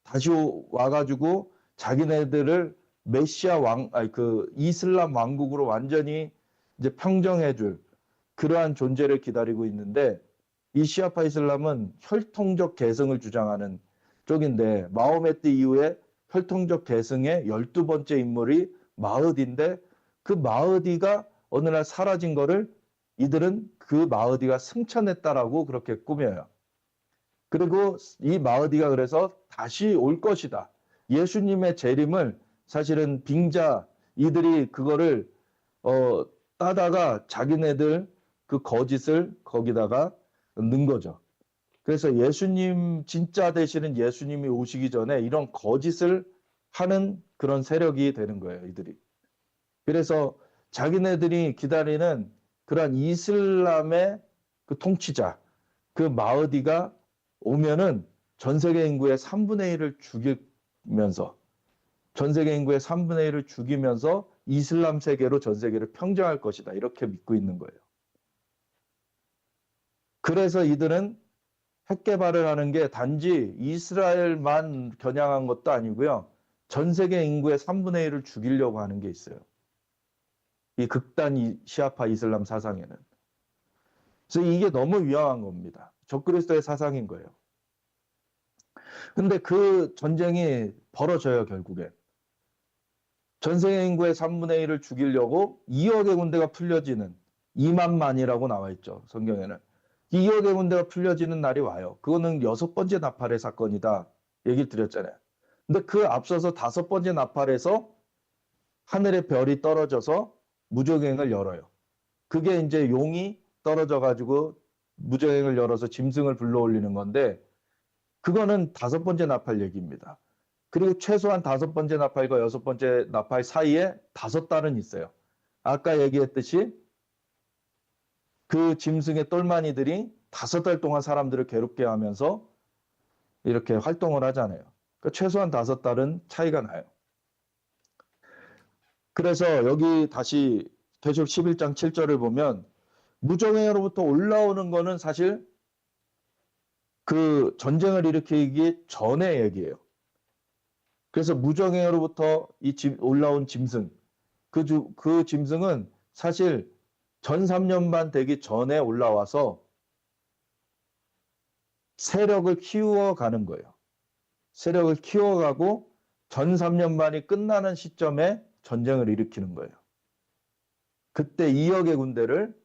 다시 와가지고 자기네들을 메시아 그 이슬람 왕국으로 완전히 이제 평정해줄 그러한 존재를 기다리고 있는데 이 시아파 이슬람은 혈통적 계승을 주장하는 쪽인데 마호메트 이후에 혈통적 계승의 12번째 인물이 마흐디인데 그 마흐디가 어느 날 사라진 거를 이들은 그 마흐디가 승천했다라고 그렇게 꾸며요. 그리고 이 마흐디가 그래서 다시 올 것이다. 예수님의 재림을 사실은 빙자 이들이 그거를 따다가 자기네들 그 거짓을 거기다가 넣은 거죠. 그래서 예수님 진짜 되시는 예수님이 오시기 전에 이런 거짓을 하는 그런 세력이 되는 거예요, 이들이. 그래서 자기네들이 기다리는 그러한 이슬람의 그 통치자, 그 마흐디가 오면은 전 세계 인구의 3분의 1을 죽이면서 전 세계 인구의 3분의 1을 죽이면서 이슬람 세계로 전 세계를 평정할 것이다. 이렇게 믿고 있는 거예요. 그래서 이들은 핵 개발을 하는 게 단지 이스라엘만 겨냥한 것도 아니고요. 전 세계 인구의 3분의 1을 죽이려고 하는 게 있어요. 이 극단 시아파 이슬람 사상에는. 그래서 이게 너무 위험한 겁니다. 적그리스도의 사상인 거예요. 근데 그 전쟁이 벌어져요, 결국에. 전 세계 인구의 3분의 1을 죽이려고 2억의 군대가 풀려지는 2만만이라고 나와 있죠, 성경에는. 2억의 군대가 풀려지는 날이 와요. 그거는 6번째 나팔의 사건이다. 얘기를 드렸잖아요. 근데 그 앞서서 5번째 나팔에서 하늘의 별이 떨어져서 무저갱을 열어요. 그게 이제 용이 떨어져 가지고 무저갱을 열어서 짐승을 불러올리는 건데 그거는 5번째 나팔 얘기입니다. 그리고 최소한 5번째 나팔과 6번째 나팔 사이에 5달은 있어요. 아까 얘기했듯이 그 짐승의 똘마니들이 5달 동안 사람들을 괴롭게 하면서 이렇게 활동을 하잖아요. 그러니까 최소한 5달은 차이가 나요. 그래서 여기 다시 계시록 11장 7절을 보면 무정행으로부터 올라오는 거는 사실 그 전쟁을 일으키기 전의 얘기예요. 그래서 무정행으로부터 올라온 짐승, 그 짐승은 사실 전 3년반 되기 전에 올라와서 세력을 키워가는 거예요. 세력을 키워가고 전 3년반이 끝나는 시점에 전쟁을 일으키는 거예요. 그때 2억의 군대를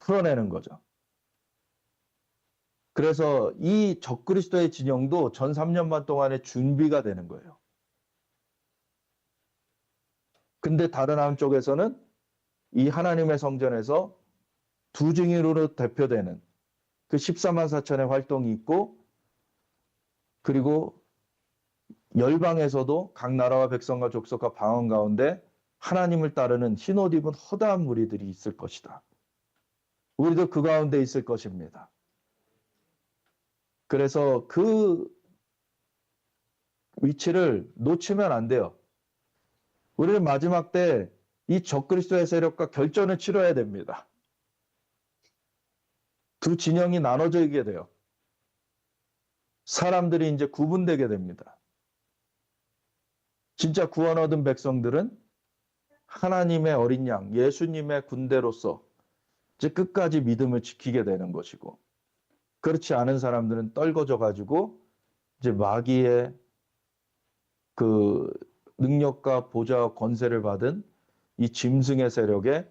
풀어내는 거죠. 그래서 이 적그리스도의 진영도 전 3년반 동안의 준비가 되는 거예요. 근데 다른 한쪽에서는 이 하나님의 성전에서 두 증인으로 대표되는 그 14만 4천의 활동이 있고 그리고 열방에서도 각 나라와 백성과 족속과 방언 가운데 하나님을 따르는 흰옷 입은 허다한 무리들이 있을 것이다. 우리도 그 가운데 있을 것입니다. 그래서 그 위치를 놓치면 안 돼요. 우리는 마지막 때 이 적그리스도의 세력과 결전을 치러야 됩니다. 두 진영이 나눠져 있게 돼요. 사람들이 이제 구분되게 됩니다. 진짜 구원 얻은 백성들은 하나님의 어린 양, 예수님의 군대로서 이제 끝까지 믿음을 지키게 되는 것이고, 그렇지 않은 사람들은 떨궈져 가지고 이제 마귀의 그 능력과 보좌와 권세를 받은 이 짐승의 세력에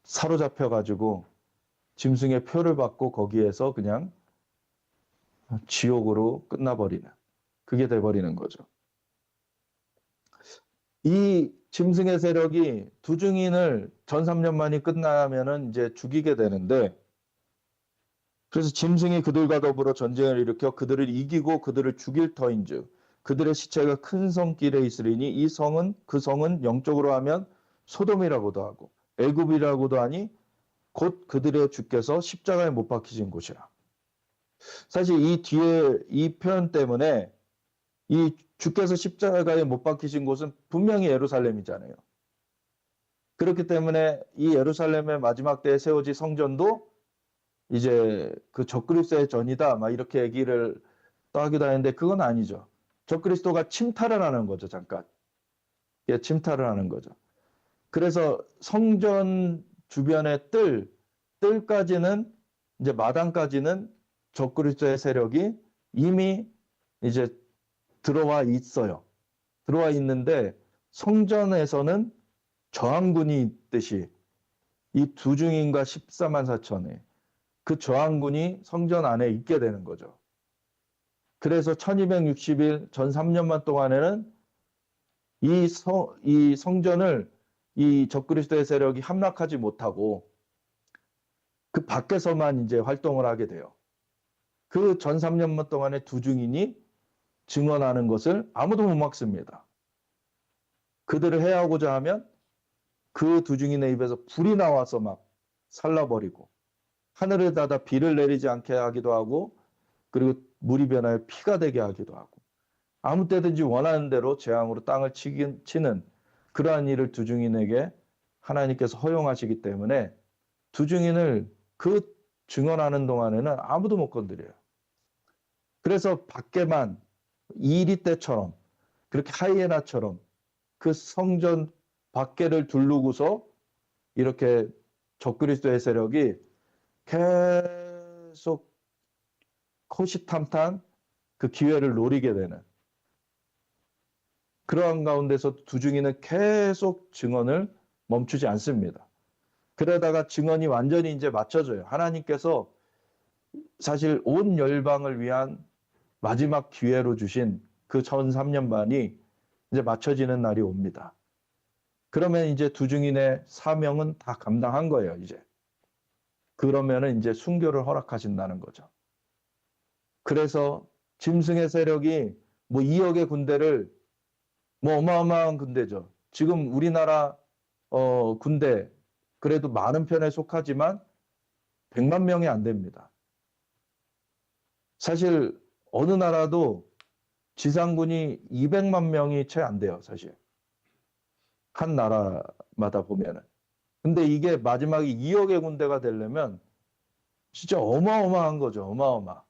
사로잡혀 가지고 짐승의 표를 받고 거기에서 그냥 지옥으로 끝나버리는, 그게 돼버리는 거죠. 이 짐승의 세력이 두 증인을 전 3년만이 끝나면은 이제 죽이게 되는데, 그래서 짐승이 그들과 더불어 전쟁을 일으켜 그들을 이기고 그들을 죽일 터인즉 그들의 시체가 큰 성길에 있으리니 이 성은, 그 성은 영적으로 하면 소돔이라고도 하고 애굽이라고도 하니 곧 그들의 주께서 십자가에 못 박히신 곳이라. 사실 이 뒤에 이 표현 때문에 이 주께서 십자가에 못 박히신 곳은 분명히 예루살렘이잖아요. 그렇기 때문에 이 예루살렘의 마지막 때에 세워진 성전도 이제 그 적그리스도의 전이다 막 이렇게 얘기를 하기도 하는데 그건 아니죠. 적그리스도가 침탈을 하는 거죠. 잠깐. 예, 침탈을 하는 거죠. 그래서 성전 주변의 뜰까지는 이제 마당까지는 적그리스도의 세력이 이미 이제 들어와 있어요. 들어와 있는데 성전에서는 저항군이 있듯이 이 두 증인과 14만 4천에 그 저항군이 성전 안에 있게 되는 거죠. 그래서 1260일 전 3년만 동안에는 이 성전을 이 적그리스도의 세력이 함락하지 못하고 그 밖에서만 이제 활동을 하게 돼요. 그 전 3년만 동안에 두 증인이 증언하는 것을 아무도 못 막습니다. 그들을 해하고자 하면 그 두 증인의 입에서 불이 나와서 막 살라버리고 하늘을 닫아 비를 내리지 않게 하기도 하고 그리고 물이 변하여 피가 되게 하기도 하고 아무 때든지 원하는 대로 재앙으로 땅을 치는 그러한 일을 두 증인에게 하나님께서 허용하시기 때문에 두 증인을 그 증언하는 동안에는 아무도 못 건드려요. 그래서 밖에만 이리 때처럼 그렇게 하이에나처럼 그 성전 밖에를 두르고서 이렇게 적그리스도의 세력이 계속 호시탐탐 그 기회를 노리게 되는 그러한 가운데서 두 증인은 계속 증언을 멈추지 않습니다. 그러다가 증언이 완전히 이제 맞춰져요. 하나님께서 사실 온 열방을 위한 마지막 기회로 주신 그 전 3년 반이 이제 맞춰지는 날이 옵니다. 그러면 이제 두 증인의 사명은 다 감당한 거예요, 이제. 그러면은 이제 순교를 허락하신다는 거죠. 그래서 짐승의 세력이 뭐 2억의 군대를 뭐 어마어마한 군대죠. 지금 우리나라 군대 그래도 많은 편에 속하지만 100만 명이 안 됩니다. 사실 어느 나라도 지상군이 200만 명이 채 안 돼요, 사실. 한 나라마다 보면은. 근데 이게 마지막에 2억의 군대가 되려면 진짜 어마어마한 거죠, 어마어마.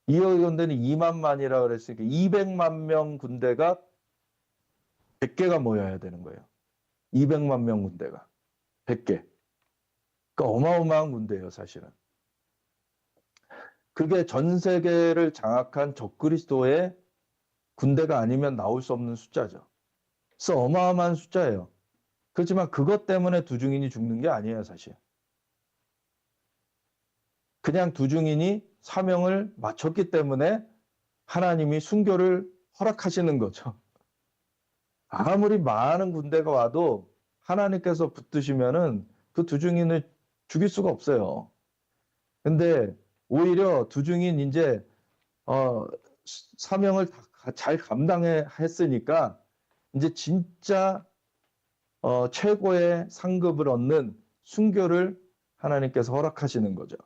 2억의 군대는 2만만이라 그랬으니까 200만 명 군대가 100개가 모여야 되는 거예요. 200만 명 군대가 100개. 그러니까 어마어마한 군대예요, 사실은. 그게 전 세계를 장악한 적그리스도의 군대가 아니면 나올 수 없는 숫자죠. 그래서 어마어마한 숫자예요. 그렇지만 그것 때문에 두 증인이 죽는 게 아니에요, 사실. 그냥 두 증인이 사명을 마쳤기 때문에 하나님이 순교를 허락하시는 거죠. 아무리 많은 군대가 와도 하나님께서 붙드시면은 그 두 증인을 죽일 수가 없어요. 근데 오히려 두 증인 이제 사명을 잘 감당했으니까 이제 진짜 최고의 상급을 얻는 순교를 하나님께서 허락하시는 거죠.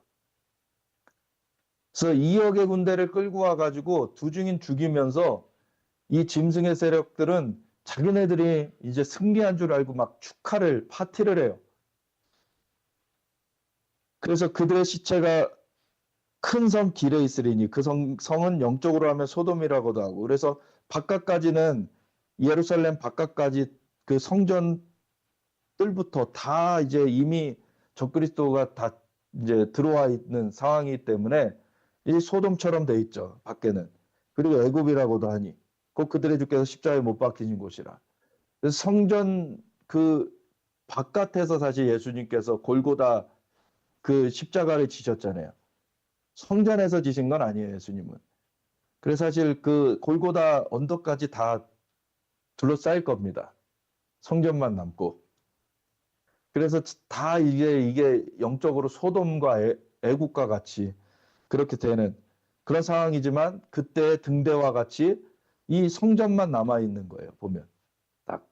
그래서 2억의 군대를 끌고 와가지고 두 증인 죽이면서 이 짐승의 세력들은 자기네들이 이제 승리한 줄 알고 막 파티를 해요. 그래서 그들의 시체가 큰 성 길에 있으리니 그 성은 영적으로 하면 소돔이라고도 하고 그래서 바깥까지는 예루살렘 바깥까지 그 성전들부터 다 이제 이미 적그리스도가 다 이제 들어와 있는 상황이기 때문에 이 소돔처럼 돼 있죠. 밖에는. 그리고 애굽이라고도 하니 곧 그들의 주께서 십자가에 못 박히신 곳이라. 그래서 성전 그 바깥에서 사실 예수님께서 골고다 그 십자가를 지셨잖아요. 성전에서 지신 건 아니에요, 예수님은. 그래서 사실 그 골고다 언덕까지 다 둘러싸일 겁니다. 성전만 남고. 그래서 다 이게 영적으로 소돔과 애국과 같이 그렇게 되는 그런 상황이지만 그때 등대와 같이 이 성전만 남아 있는 거예요, 보면. 딱.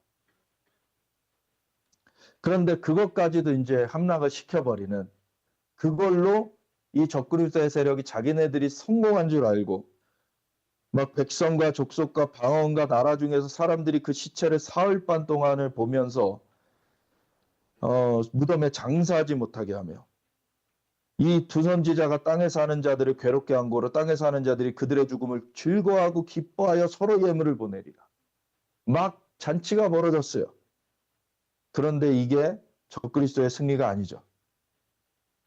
그런데 그것까지도 이제 함락을 시켜버리는 그걸로 이 적그리스도의 세력이 자기네들이 성공한 줄 알고 막 백성과 족속과 방언과 나라 중에서 사람들이 그 시체를 사흘 반 동안을 보면서 무덤에 장사하지 못하게 하며 이 두 선지자가 땅에 사는 자들을 괴롭게 한 고로 땅에 사는 자들이 그들의 죽음을 즐거워하고 기뻐하여 서로 예물을 보내리라. 막 잔치가 벌어졌어요. 그런데 이게 적그리스도의 승리가 아니죠.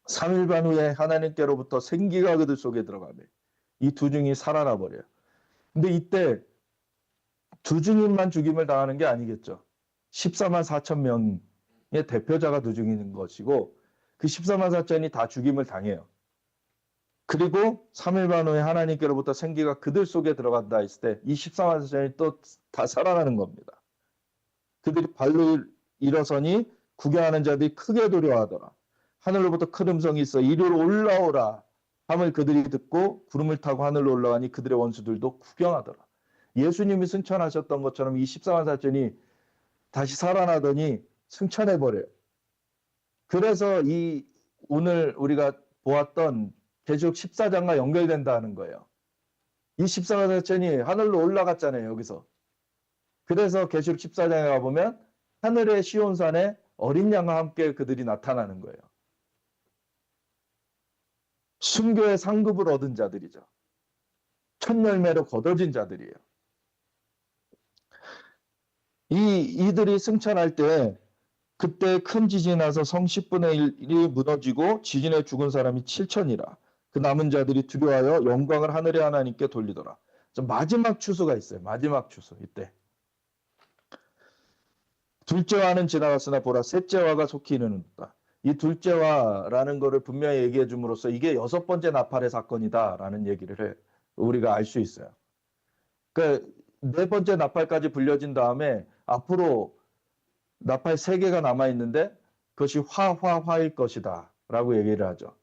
3일 반 후에 하나님께로부터 생기가 그들 속에 들어가며 이 두 증이 살아나 버려요. 근데 이때 두 증인만 죽임을 당하는 게 아니겠죠. 14만 4천 명의 대표자가 두 증인인 것이고 그 14만 4천이 다 죽임을 당해요. 그리고 3일 반 후에 하나님께로부터 생기가 그들 속에 들어간다 했을 때 이 14만 4천이 또 다 살아나는 겁니다. 그들이 발로 일어서니 구경하는 자들이 크게 두려워하더라. 하늘로부터 큰 음성이 있어 이리로 올라오라 함을 그들이 듣고 구름을 타고 하늘로 올라가니 그들의 원수들도 구경하더라. 예수님이 승천하셨던 것처럼 이 14만 4천이 다시 살아나더니 승천해버려요. 그래서 이 오늘 우리가 보았던 계시록 14장과 연결된다는 거예요. 이 14만 4천이 하늘로 올라갔잖아요. 여기서. 그래서 계시록 14장에 가보면 하늘의 시온산에 어린 양과 함께 그들이 나타나는 거예요. 순교의 상급을 얻은 자들이죠. 첫 열매로 거둬진 자들이에요. 이들이 승천할 때 그때 큰 지진이 나서 성 10분의 1이 무너지고 지진에 죽은 사람이 7천이라. 그 남은 자들이 두려워하여 영광을 하늘의 하나님께 돌리더라. 마지막 추수가 있어요. 마지막 추수 이때. 둘째화는 지나갔으나 보라 셋째화가 속히 이르는도다. 이 둘째화라는 거를 분명히 얘기해 줌으로써 이게 6번째 나팔의 사건이다라는 얘기를 우리가 알 수 있어요. 그러니까 4번째 나팔까지 불려진 다음에 앞으로 나팔 3개가 남아있는데 그것이 화일 것이다 라고 얘기를 하죠.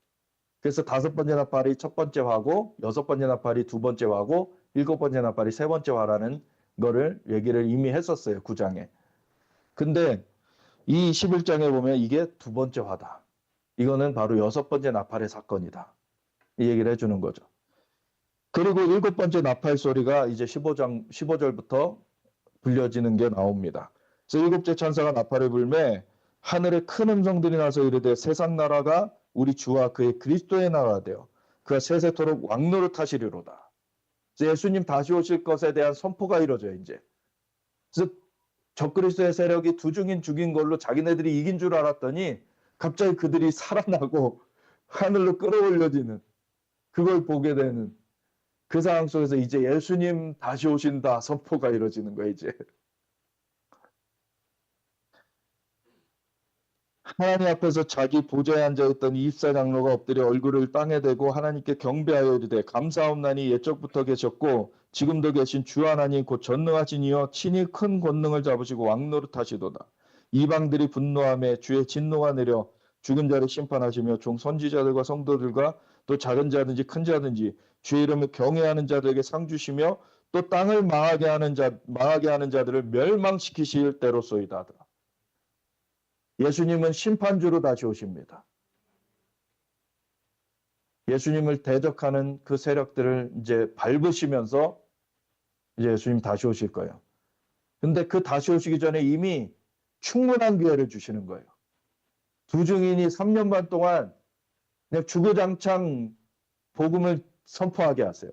그래서 5번째 나팔이 첫 번째 화고 6번째 나팔이 두 번째 화고 7번째 나팔이 세 번째 화라는 거를 얘기를 이미 했었어요. 9장에. 근데 이 11장에 보면 이게 두 번째 화다. 이거는 바로 6번째 나팔의 사건이다. 이 얘기를 해주는 거죠. 그리고 7번째 나팔 소리가 이제 15절부터 불려지는 게 나옵니다. 그래서 7째 천사가 나팔을 불매 하늘에 큰 음성들이 나서 이르되 세상 나라가 우리 주와 그의 그리스도의 나라가 되어 그가 세세토록 왕노릇 하시리로다. 예수님 다시 오실 것에 대한 선포가 이루어져요. 이제. 그래서 적그리스도의 세력이 두 증인 죽인 걸로 자기네들이 이긴 줄 알았더니 갑자기 그들이 살아나고 하늘로 끌어올려지는 그걸 보게 되는 그 상황 속에서 이제 예수님 다시 오신다 선포가 이루어지는 거예요. 이제. 하나님 앞에서 자기 보좌에 앉아있던 24장로가 엎드려 얼굴을 땅에 대고 하나님께 경배하여 이르되 감사옵나니 옛적부터 계셨고 지금도 계신 주 하나님 곧 전능하신 이여 친히 큰 권능을 잡으시고 왕노릇하시도다. 이방들이 분노하며 주의 진노가 내려 죽은 자를 심판하시며 종 선지자들과 성도들과 또 작은 자든지 큰 자든지 주의 이름을 경외하는 자들에게 상 주시며 또 땅을 망하게 하는 자들을 멸망시키실 때로소이다 하더라. 예수님은 심판주로 다시 오십니다. 예수님을 대적하는 그 세력들을 이제 밟으시면서 이제 예수님 다시 오실 거예요. 근데 그 다시 오시기 전에 이미 충분한 기회를 주시는 거예요. 두 증인이 3년 반 동안 그냥 주구장창 복음을 선포하게 하세요.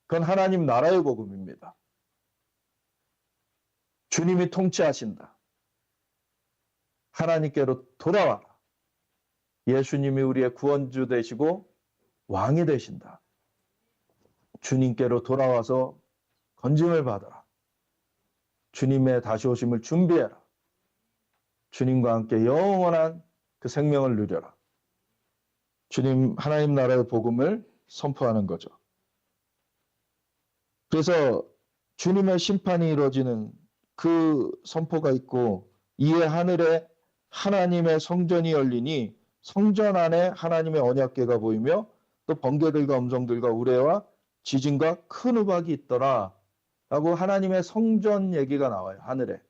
그건 하나님 나라의 복음입니다. 주님이 통치하신다. 하나님께로 돌아와라. 예수님이 우리의 구원주 되시고 왕이 되신다. 주님께로 돌아와서 건짐을 받아라. 주님의 다시 오심을 준비해라. 주님과 함께 영원한 그 생명을 누려라. 주님 하나님 나라의 복음을 선포하는 거죠. 그래서 주님의 심판이 이루어지는 그 선포가 있고, 이에 하늘에 하나님의 성전이 열리니 성전 안에 하나님의 언약궤가 보이며 또 번개들과 음성들과 우레와 지진과 큰 우박이 있더라 라고 하나님의 성전 얘기가 나와요. 하늘에.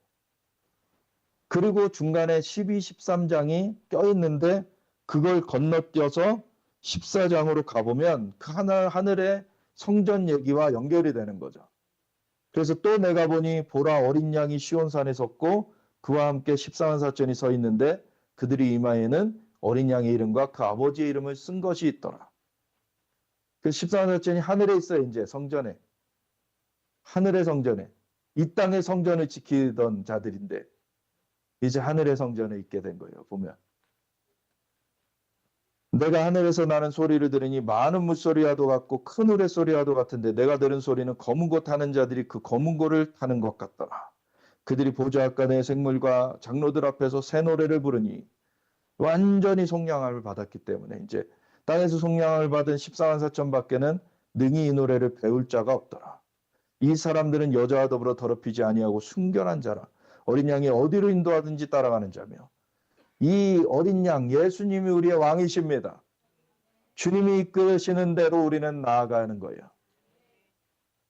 그리고 중간에 12, 13장이 껴있는데 그걸 건너뛰어서 14장으로 가보면 그 하늘의 성전 얘기와 연결이 되는 거죠. 그래서 또 내가 보니 보라, 어린 양이 시온산에 섰고 그와 함께 14만 사천이 서 있는데 그들이 이마에는 어린 양의 이름과 그 아버지의 이름을 쓴 것이 있더라. 그 14만 사천이 하늘에 있어요. 이제 성전에. 하늘의 성전에. 이 땅의 성전을 지키던 자들인데 이제 하늘의 성전에 있게 된 거예요. 보면. 내가 하늘에서 나는 소리를 들으니 많은 물소리와도 같고 큰 우레소리와도 같은데 내가 들은 소리는 검은 고 타는 자들이 그 검은 고를 타는 것 같더라. 그들이 보좌관의 생물과 장로들 앞에서 새 노래를 부르니 완전히 속량함을 받았기 때문에 이제 땅에서 속량함을 받은 14만 4천 밖에는 능히 이 노래를 배울 자가 없더라. 이 사람들은 여자와 더불어 더럽히지 아니하고 순결한 자라. 어린 양이 어디로 인도하든지 따라가는 자며 이 어린 양 예수님이 우리의 왕이십니다. 주님이 이끄시는 대로 우리는 나아가는 거예요.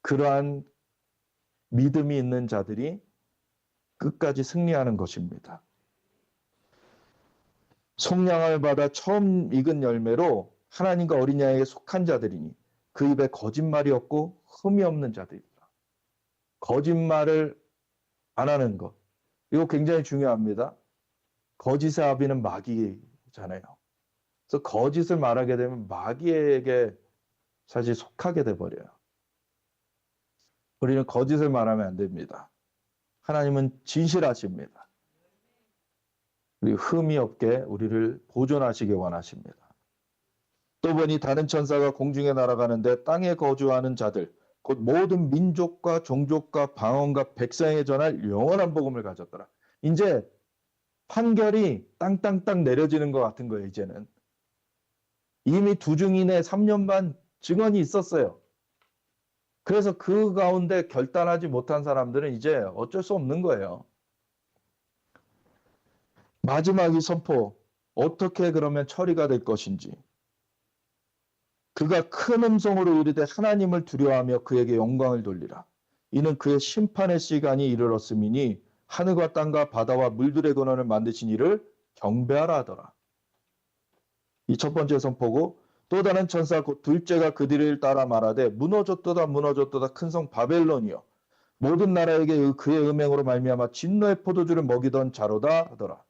그러한 믿음이 있는 자들이 끝까지 승리하는 것입니다. 속량을 받아 처음 익은 열매로 하나님과 어린 양에게 속한 자들이니 그 입에 거짓말이 없고 흠이 없는 자들이다. 거짓말을 안 하는 것. 이거 굉장히 중요합니다. 거짓의 아비는 마귀잖아요. 그래서 거짓을 말하게 되면 마귀에게 사실 속하게 돼버려요. 우리는 거짓을 말하면 안 됩니다. 하나님은 진실하십니다. 우리 흠이 없게 우리를 보존하시기 원하십니다. 또 보니 다른 천사가 공중에 날아가는데 땅에 거주하는 자들 곧 모든 민족과 종족과 방언과 백성에 전할 영원한 복음을 가졌더라. 이제 판결이 땅땅땅 내려지는 것 같은 거예요. 이제는 이미 두 증인의 3년 반 증언이 있었어요. 그래서 그 가운데 결단하지 못한 사람들은 이제 어쩔 수 없는 거예요. 마지막이 선포, 어떻게 그러면 처리가 될 것인지. 그가 큰 음성으로 이르되 하나님을 두려워하며 그에게 영광을 돌리라. 이는 그의 심판의 시간이 이르렀음이니 하늘과 땅과 바다와 물들의 근원을 만드신 이를 경배하라 하더라. 이 첫 번째 선포고, 또 다른 천사 곧 둘째가 그들을 따라 말하되 무너졌도다 무너졌도다 큰 성 바벨론이여 모든 나라에게 그의 음행으로 말미암아 진노의 포도주를 먹이던 자로다 하더라.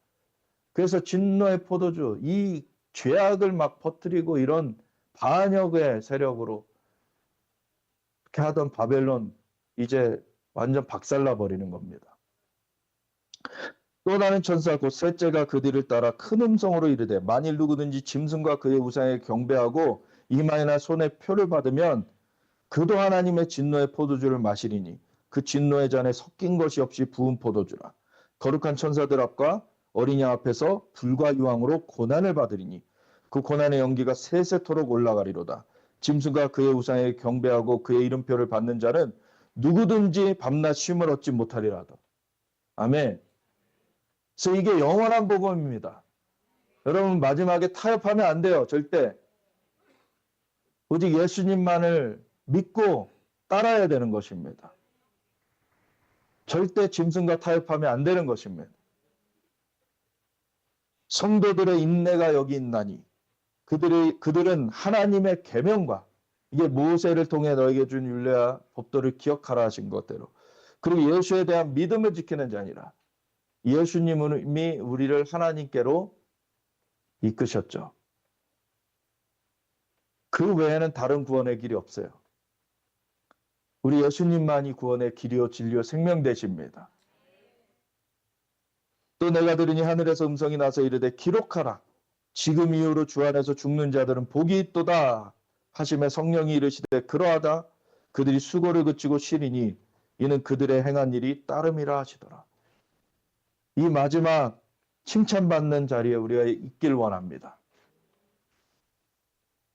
그래서 진노의 포도주, 이 죄악을 막 퍼뜨리고 이런 반역의 세력으로 그렇게 하던 바벨론 이제 완전 박살나 버리는 겁니다. 또 다른 천사 곧 셋째가 그들을 따라 큰 음성으로 이르되 만일 누구든지 짐승과 그의 우상에 경배하고 이마에나 손에 표를 받으면 그도 하나님의 진노의 포도주를 마시리니 그 진노의 잔에 섞인 것이 없이 부은 포도주라. 거룩한 천사들 앞과 어린 양 앞에서 불과 유황으로 고난을 받으리니 그 고난의 연기가 세세토록 올라가리로다. 짐승과 그의 우상에 경배하고 그의 이름표를 받는 자는 누구든지 밤낮 쉼을 얻지 못하리라다. 아멘. 그래서 이게 영원한 복음입니다. 여러분 마지막에 타협하면 안 돼요. 절대. 오직 예수님만을 믿고 따라야 되는 것입니다. 절대 짐승과 타협하면 안 되는 것입니다. 성도들의 인내가 여기 있나니 그들은 하나님의 계명과 이게 모세를 통해 너에게 준 율례와 법도를 기억하라 하신 것대로 그리고 예수에 대한 믿음을 지키는 자니라. 예수님이 우리를 하나님께로 이끄셨죠. 그 외에는 다른 구원의 길이 없어요. 우리 예수님만이 구원의 길이요 진리요 생명 되십니다. 또 내가 들으니 하늘에서 음성이 나서 이르되 기록하라. 지금 이후로 주 안에서 죽는 자들은 복이 있도다 하시매 성령이 이르시되 그러하다. 그들이 수고를 그치고 쉬리니 이는 그들의 행한 일이 따름이라 하시더라. 이 마지막 칭찬받는 자리에 우리가 있길 원합니다.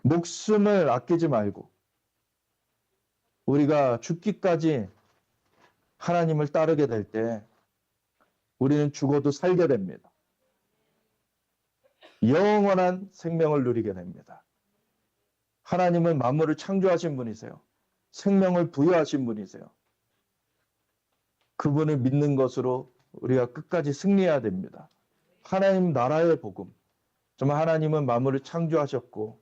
목숨을 아끼지 말고 우리가 죽기까지 하나님을 따르게 될 때 우리는 죽어도 살게 됩니다. 영원한 생명을 누리게 됩니다. 하나님은 만물을 창조하신 분이세요. 생명을 부여하신 분이세요. 그분을 믿는 것으로 우리가 끝까지 승리해야 됩니다. 하나님 나라의 복음. 정말 하나님은 만물을 창조하셨고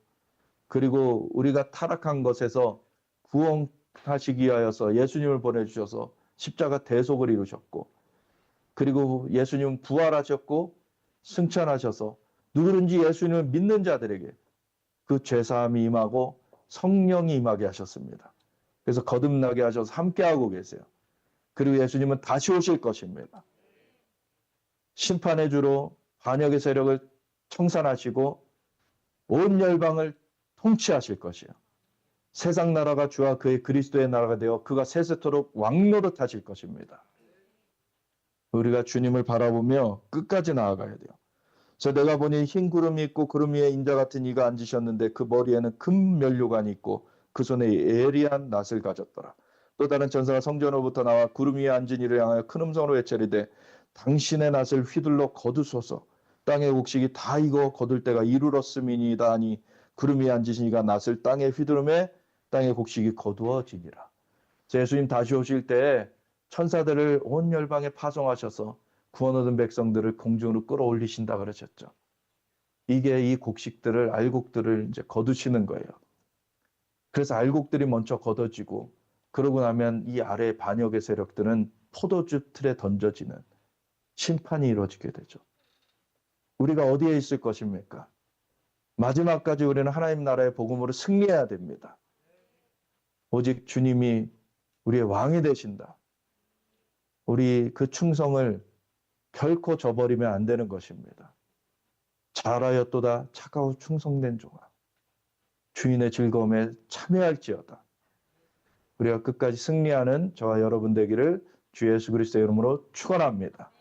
그리고 우리가 타락한 것에서 구원하시기 위하여서 예수님을 보내주셔서 십자가 대속을 이루셨고 그리고 예수님은 부활하셨고 승천하셔서 누구든지 예수님을 믿는 자들에게 그 죄사함이 임하고 성령이 임하게 하셨습니다. 그래서 거듭나게 하셔서 함께하고 계세요. 그리고 예수님은 다시 오실 것입니다. 심판의 주로 반역의 세력을 청산하시고 온 열방을 통치하실 것이요. 세상 나라가 주와 그의 그리스도의 나라가 되어 그가 세세토록 왕노릇 하실 것입니다. 우리가 주님을 바라보며 끝까지 나아가야 돼요. 저 내가 보니 흰 구름이 있고 구름 위에 인자 같은 이가 앉으셨는데 그 머리에는 금 면류관이 있고 그 손에 예리한 낫을 가졌더라. 또 다른 천사가 성전으로부터 나와 구름 위에 앉은 이를 향하여 큰 음성으로 외치리되 당신의 낫을 휘둘러 거두소서. 땅의 곡식이 다 익어 거둘 때가 이르렀음이니이다 하니 구름 위에 앉으신 이가 낫을 땅에 휘두르매 땅의 곡식이 거두어지니라. 예수님 다시 오실 때 천사들을 온 열방에 파송하셔서 구원 얻은 백성들을 공중으로 끌어올리신다 그러셨죠. 이게 이 곡식들을 알곡들을 이제 거두시는 거예요. 그래서 알곡들이 먼저 걷어지고 그러고 나면 이 아래 반역의 세력들은 포도주 틀에 던져지는 심판이 이루어지게 되죠. 우리가 어디에 있을 것입니까? 마지막까지 우리는 하나님 나라의 복음으로 승리해야 됩니다. 오직 주님이 우리의 왕이 되신다. 우리 그 충성을 결코 저버리면 안 되는 것입니다. 잘하였도다 착하고 충성된 종아 주인의 즐거움에 참여할지어다. 우리가 끝까지 승리하는 저와 여러분 되기를 주 예수 그리스도의 이름으로 축원합니다.